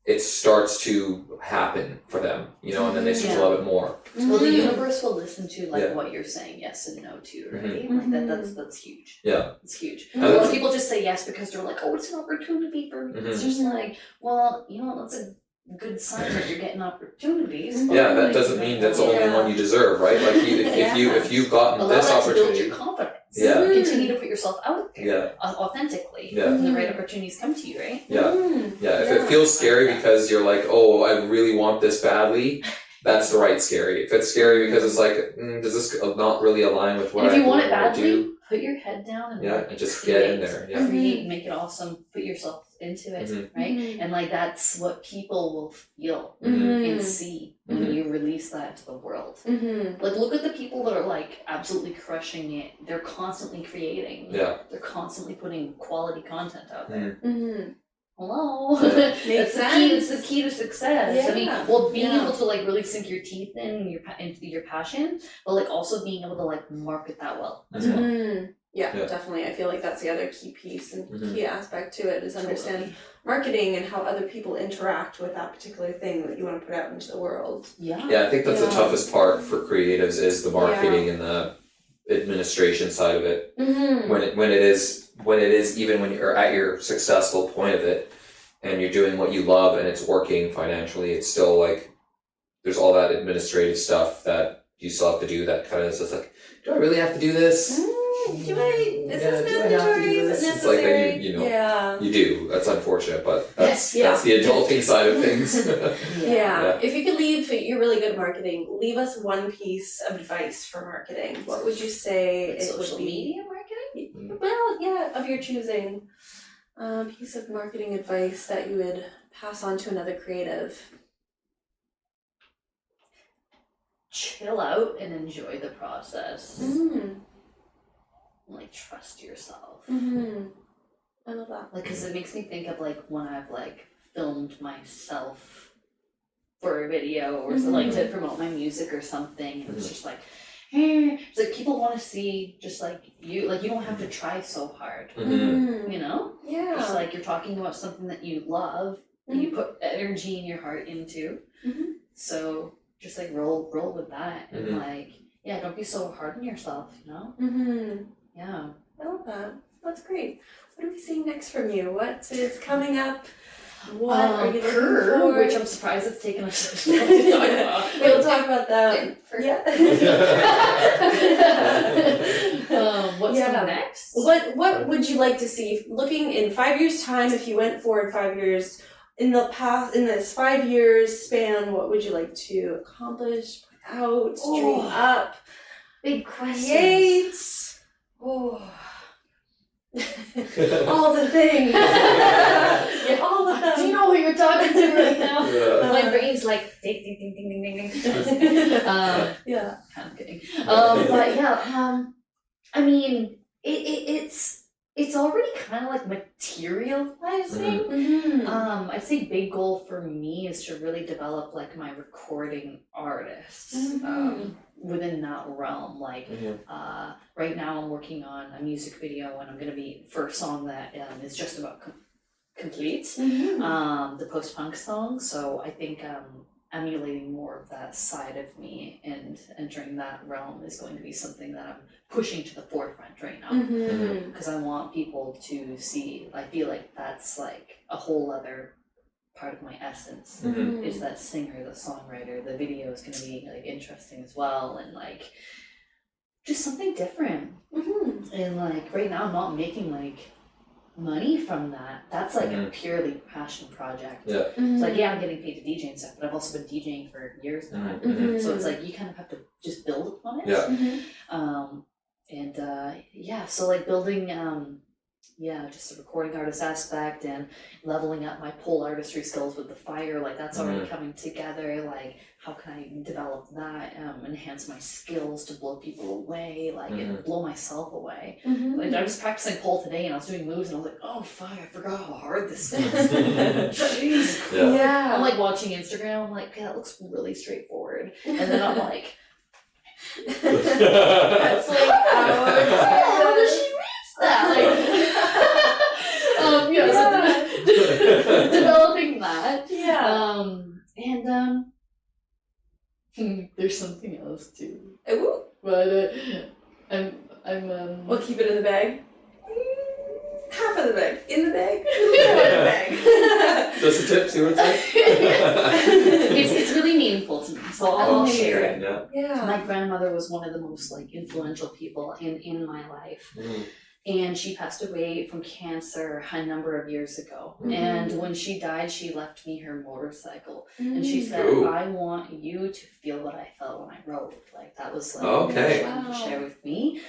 it starts to happen for them, you know, and then they start to love it more. Well, the universe will listen to like what you're saying yes and no to, right? Like that's huge. Yeah. It's huge. A lot of people just say yes because they're like, oh, it's an opportunity for me. It's just like, well, you know, that's a good sign that you're getting opportunities. Yeah, that doesn't mean that's the only one you deserve, right? Like if you've gotten this opportunity, build your confidence. Yeah. Continue to put yourself out there. Yeah. Authentically. Yeah. And the right opportunities come to you, right? Yeah. Yeah. If it feels scary because you're like, oh, I really want this badly, that's the right scary. If it's scary because it's like, does this not really align with what I do? If you want it badly, put your head down and just get in there. Yeah. Create, make it awesome, put yourself into it, right? And like that's what people will feel and see when you release that to the world. Like look at the people that are like absolutely crushing it. They're constantly creating. Yeah. They're constantly putting quality content out there. Hello. Yeah. That's the key. It's the key to success. Yeah. I mean, well, being able to like really sink your teeth into your passion, but like also being able to like market that well as well. Yeah, definitely. I feel like that's the other key piece and key aspect to it is understand marketing and how other people interact with that particular thing that you want to put out into the world. Yeah. Yeah, I think that's the toughest part for creatives is the marketing and the administration side of it. When it is even when you're at your successful point of it and you're doing what you love and it's working financially, it's still like there's all that administrative stuff that you still have to do that kind of is just like, do I really have to do this? Is this mandatory? Is it necessary? It's like that you do. That's unfortunate, but that's the adulting side of things. If you could leave, you're really good at marketing. Leave us one piece of advice for marketing. What would you say it would be? Social media marketing? Well, of your choosing. Piece of marketing advice that you would pass on to another creative. Chill out and enjoy the process. Like trust yourself. I love that. Like, cause it makes me think of like when I've like filmed myself for a video or so, like to promote my music or something. And it's just like, it's like people want to see just like you don't have to try so hard. You know? Yeah. Just like you're talking about something that you love and you put energy and your heart into. So just like roll with that and like don't be so hard on yourself, you know? Yeah. I love that. That's great. What are we seeing next from you? What is coming up? What are you looking PURR, for? which I'm surprised it's taken us so long to talk about. We'll talk about that. What's coming next? What would you like to see? Looking in 5 years' time, if you went forward 5 years, in this 5 years span, what would you like to accomplish, put out, dream up? Big questions. Create. All the things. All of them. Do you know who you're talking to right now? My brain's like ding ding ding ding ding ding ding. Kind of kidding. But I mean, it's already kind of like materializing. I'd say big goal for me is to really develop like my recording artist within that realm. Like right now I'm working on a music video and I'm going to be for a song that is just about complete, the post-punk song. So I think emulating more of that side of me and entering that realm is going to be something that I'm pushing to the forefront right now, because I want people to see. I feel like that's like a whole other part of my essence is that singer, the songwriter. The video is going to be like interesting as well, and like just something different. And like right now I'm not making like money from that, that's like a purely passion project. Yeah. It's like, yeah, I'm getting paid to DJ and stuff, but I've also been DJing for years now. So it's like you kind of have to just build upon it. Yeah. So like building just a recording artist aspect and leveling up my pole artistry skills with the fire, like that's already coming together. Like how can I develop that, enhance my skills to blow people away, like and blow myself away. Like I was practicing pole today and I was doing moves and I was like, oh fuck, I forgot how hard this is. Jeez. Yeah. I'm like watching Instagram, I'm like, okay, that looks really straightforward. And then I'm like, that's like how does she reach that? So developing that. There's something else too. Ooh. But I'm We'll keep it in the bag. Half of the bag. In the bag. Half the bag. Just a tip, see what it's like? it's really meaningful to me, so I'll share it. Yeah. My grandmother was one of the most like influential people in my life. And she passed away from cancer a number of years ago. And when she died, she left me her motorcycle. And she said, I want you to feel what I felt when I rode. Like that was like what she wanted to share with me.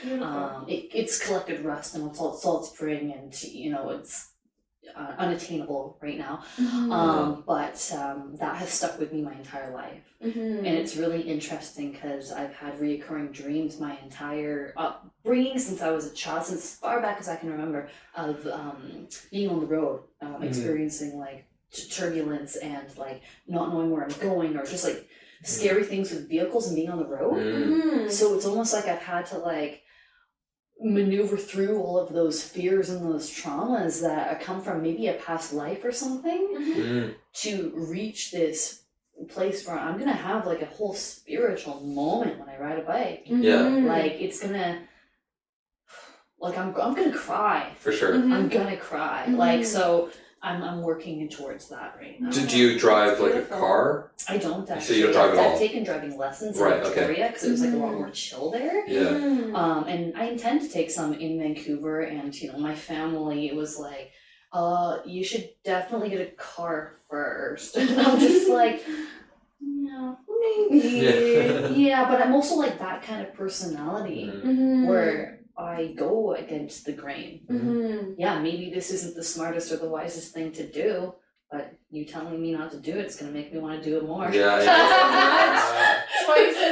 It's collected rust and it's all salt spring and it's unattainable right now. But that has stuck with me my entire life. And it's really interesting because I've had reoccurring dreams my entire upbringing since I was a child, since far back as I can remember, of being on the road, experiencing like turbulence and like not knowing where I'm going, or just like scary things with vehicles and being on the road. So it's almost like I've had to like maneuver through all of those fears and those traumas that come from maybe a past life or something to reach this place where I'm gonna have like a whole spiritual moment when I ride a bike. Like it's gonna, like I'm gonna cry. For sure. I'm gonna cry. Like so I'm working towards that right now. Do you drive like a car? I don't actually. So you don't drive at all? I've taken driving lessons in Victoria because it was like a lot more chill there. And I intend to take some in Vancouver, and my family, it was like, you should definitely get a car first. And I'm just like, yeah, maybe. Yeah, but I'm also like that kind of personality where I go against the grain. Yeah, maybe this isn't the smartest or the wisest thing to do, but you telling me not to do it, it's going to make me want to do it more. Twice as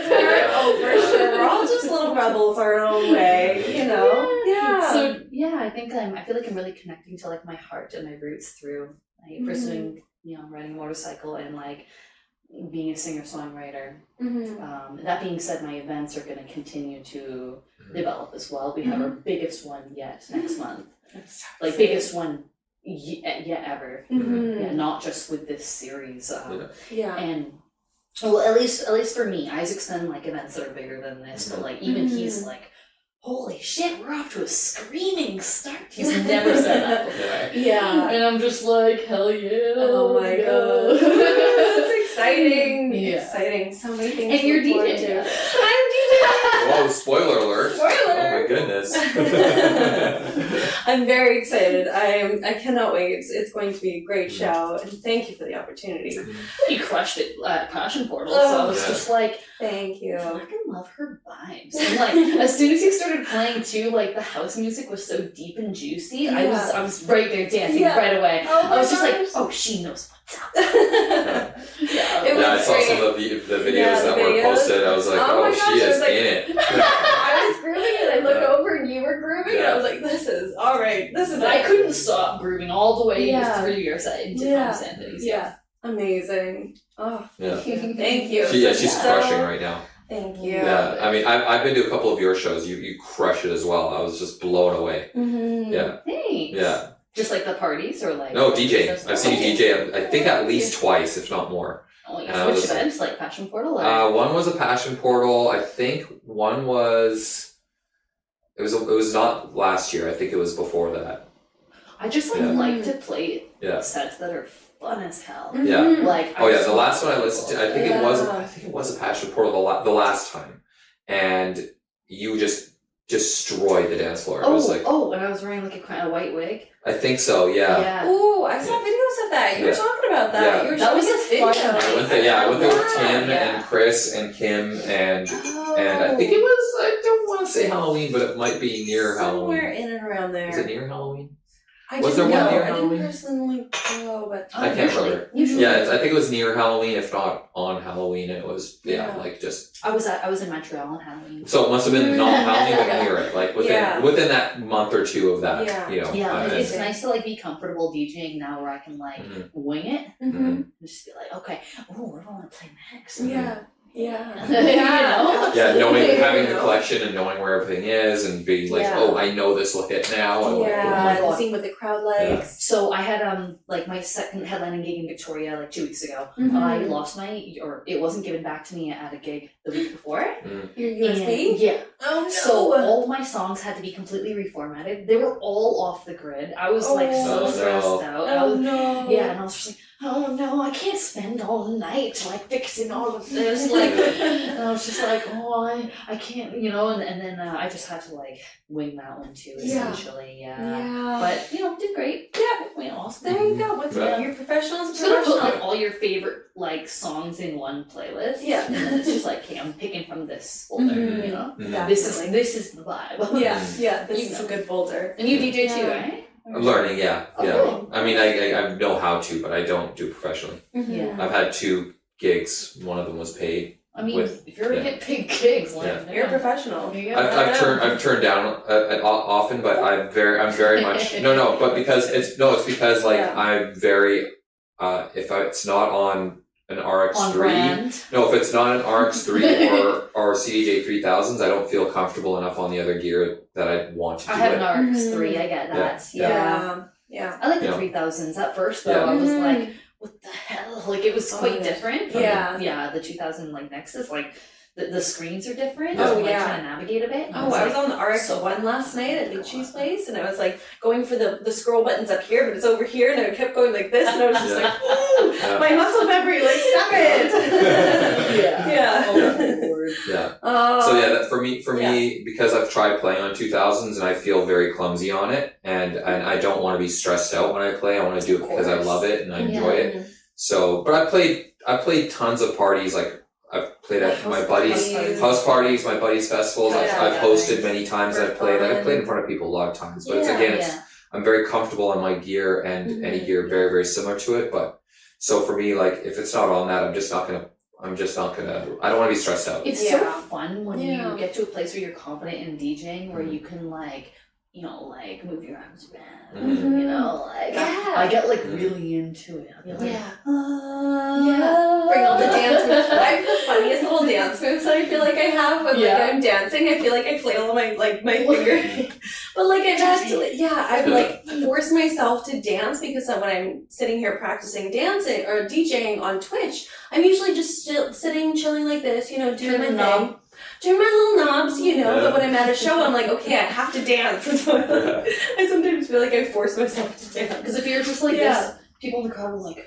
hard. Oh, for sure. We're all just little rebels our own way, So, I think I feel like I'm really connecting to like my heart and my roots through like pursuing, riding a motorcycle and like being a singer-songwriter. That being said, my events are going to continue to develop as well. We have our biggest one yet next month. Like biggest one yet ever. Yeah, not just with this series. And well, at least for me, Isaac's done like events that are bigger than this, but like even he's like, holy shit, we're off to a screaming start. He's never said that before. And I'm just like, hell yeah. Oh my god. That's exciting. Exciting. So many things. And you're DJing. I'm DJing. Whoa, spoiler alert. Oh my goodness. I'm very excited. I cannot wait. It's going to be a great show, and thank you for the opportunity. You crushed it at Passion Portal, so I was just like, thank you. I fucking love her vibes. And like as soon as you started playing too, like the house music was so deep and juicy. I was right there dancing right away. I was just like, oh, she knows what's up. I saw some of the videos that were posted. I was like, oh she is in it. I was grooving and I looked over and you were grooving and I was like, this is alright. I couldn't stop grooving all the way through your side to Tom Sandy's. Amazing. Oh, thank you. She's crushing right now. Thank you. Yeah, I mean, I've been to a couple of your shows. You crush it as well. I was just blown away. Yeah. Thanks. Yeah. Just like the parties or like? No, DJ. I've seen you DJ, I think at least twice, if not more. Oh, yes. Which events? Like Passion Portal? Or? One was a Passion Portal. I think one was... It was not last year. I think it was before that. I just like to play sets that are fun as hell. Like the last one I listened to, I think it was a Passion Portal the last time, and you just destroyed the dance floor. It was like, and I was wearing like a kind of white wig. I think so, yeah. Ooh, I saw videos of that. You were talking about that. Yeah. You were That was showing a us fun videos. I went there with Tim and Chris and Kim and I think it was, I don't want to say Halloween, but it might be near Somewhere Halloween. in and around there. Is it near Halloween? I Was didn't there one know. near I didn't Halloween? personally go, but I can't remember. Usually. Yeah, I think it was near Halloween, if not on Halloween. It was, like just. I was in Montreal on Halloween. So it must have been not Halloween, but near it, like within that month or two of that, you know. Yeah, it's nice to like be comfortable DJing now, where I can like wing it and just be like, okay, where do I want to play next? Yeah. Having the collection and knowing where everything is and being like, oh, I know this will hit now. And seeing what the crowd likes. So I had like my second headlining gig in Victoria like 2 weeks ago. I lost it wasn't given back to me at a gig the week before. Your USB? Yeah. Oh no. So all my songs had to be completely reformatted. They were all off the grid. I was like so stressed out. Oh no. Yeah, and I was just like, oh no, I can't spend all night like fixing all of this. Like, and I was just like, oh, I can't, and then I just had to like wing that one too, essentially. Yeah. But did great. Yeah, awesome. There you go. Your professionals. So you put like all your favorite like songs in one playlist. Yeah. And then it's just like, okay, I'm picking from this folder. This is the vibe. Yeah. This is a good folder. And you DJ too, right? I'm learning, yeah. Cool. I mean, I know how to, but I don't do professionally. Yeah. I've had 2 gigs. One of them was paid. I mean, if you're gonna get big gigs, you're a professional. I've turned down often, but I'm very much but it's because like I'm very if it's not on an RX3, if it's not an RX3 or CDJ 3000s, I don't feel comfortable enough on the other gear that I want to do it. I have an RX3, I get that. Yeah. I like the 3000s at first though. I was like, what the hell? Like it was quite different. The 2000 like Nexus, like the screens are different. So I'm trying to navigate a bit. I was on the RX1 last night at Luci's place, and I was like going for the scroll buttons up here, but it's over here, and I kept going like this, and I was just like, ooh, my muscle memory, like stop it. So for me, because I've tried playing on 2000s and I feel very clumsy on it, and I don't want to be stressed out when I play. I want to do it because I love it and I enjoy it. So, but I played tons of parties, like I've played at my buddies' house parties, my buddies' festivals. I've hosted many times. I've played in front of people a lot of times. But I'm very comfortable on my gear and any gear very, very similar to it. But so for me, like if it's not on that, I'm just not gonna. I don't want to be stressed out. It's so fun when you get to a place where you're confident in DJing, where you can like move your arms around. I get like really into it. I'll be like, bring all the dance moves. I have the funniest little dance moves that I feel like I have when like I'm dancing. I feel like I flail my finger, but like I have to. I've like forced myself to dance because when I'm sitting here practicing dancing or DJing on Twitch, I'm usually just still sitting, chilling like this, doing my thing. Doing my little knobs, but when I'm at a show, I'm like, okay, I have to dance. So I sometimes feel like I force myself to dance. Because if you're just like this, people in the crowd are like,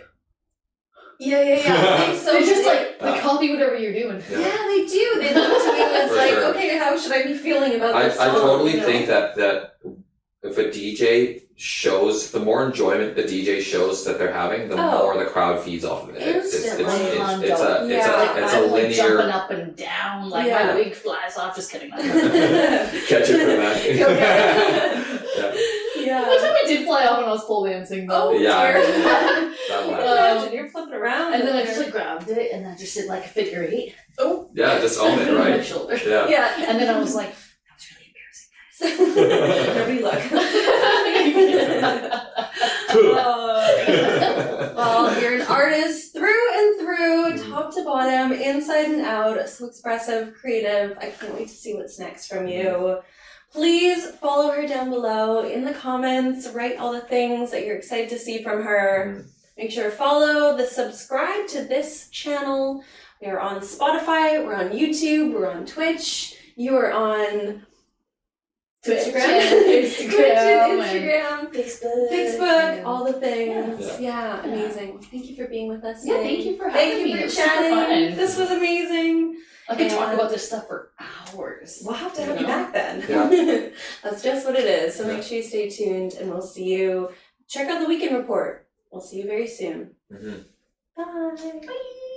They just they copy whatever you're doing. Yeah, they do. They look to you as like, okay, how should I be feeling about this song? I totally think that if a DJ shows, the more enjoyment the DJ shows that they're having, the more the crowd feeds off of it. It's a linear. Jumping up and down, like my wig flies off. Just kidding. Catch it for that. One time it did fly off when I was pole dancing though. Oh, dear. Imagine you're flipping around. And then I just like grabbed it and I just did like a figure 8. Oh. Yeah, just own it, right? My shoulder. Yeah. And then I was like, that was really embarrassing, guys. Nobody look. Well, you're an artist through and through, top to bottom, inside and out, so expressive, creative. I can't wait to see what's next from you. Please follow her down below in the comments. Write all the things that you're excited to see from her. Make sure to follow, subscribe to this channel. We are on Spotify, we're on YouTube, we're on Twitch. You are on Instagram, Facebook, all the things. Yeah, amazing. Thank you for being with us today. Thank you for having me. Thank you for chatting. This was amazing. I could talk about this stuff for hours. hours. We'll have to have you back then. Yeah. That's just what it is. So Yeah. make sure you stay tuned and we'll see you. Check out the weekend report. We'll see you very soon. Mm-hmm. Bye. Bye.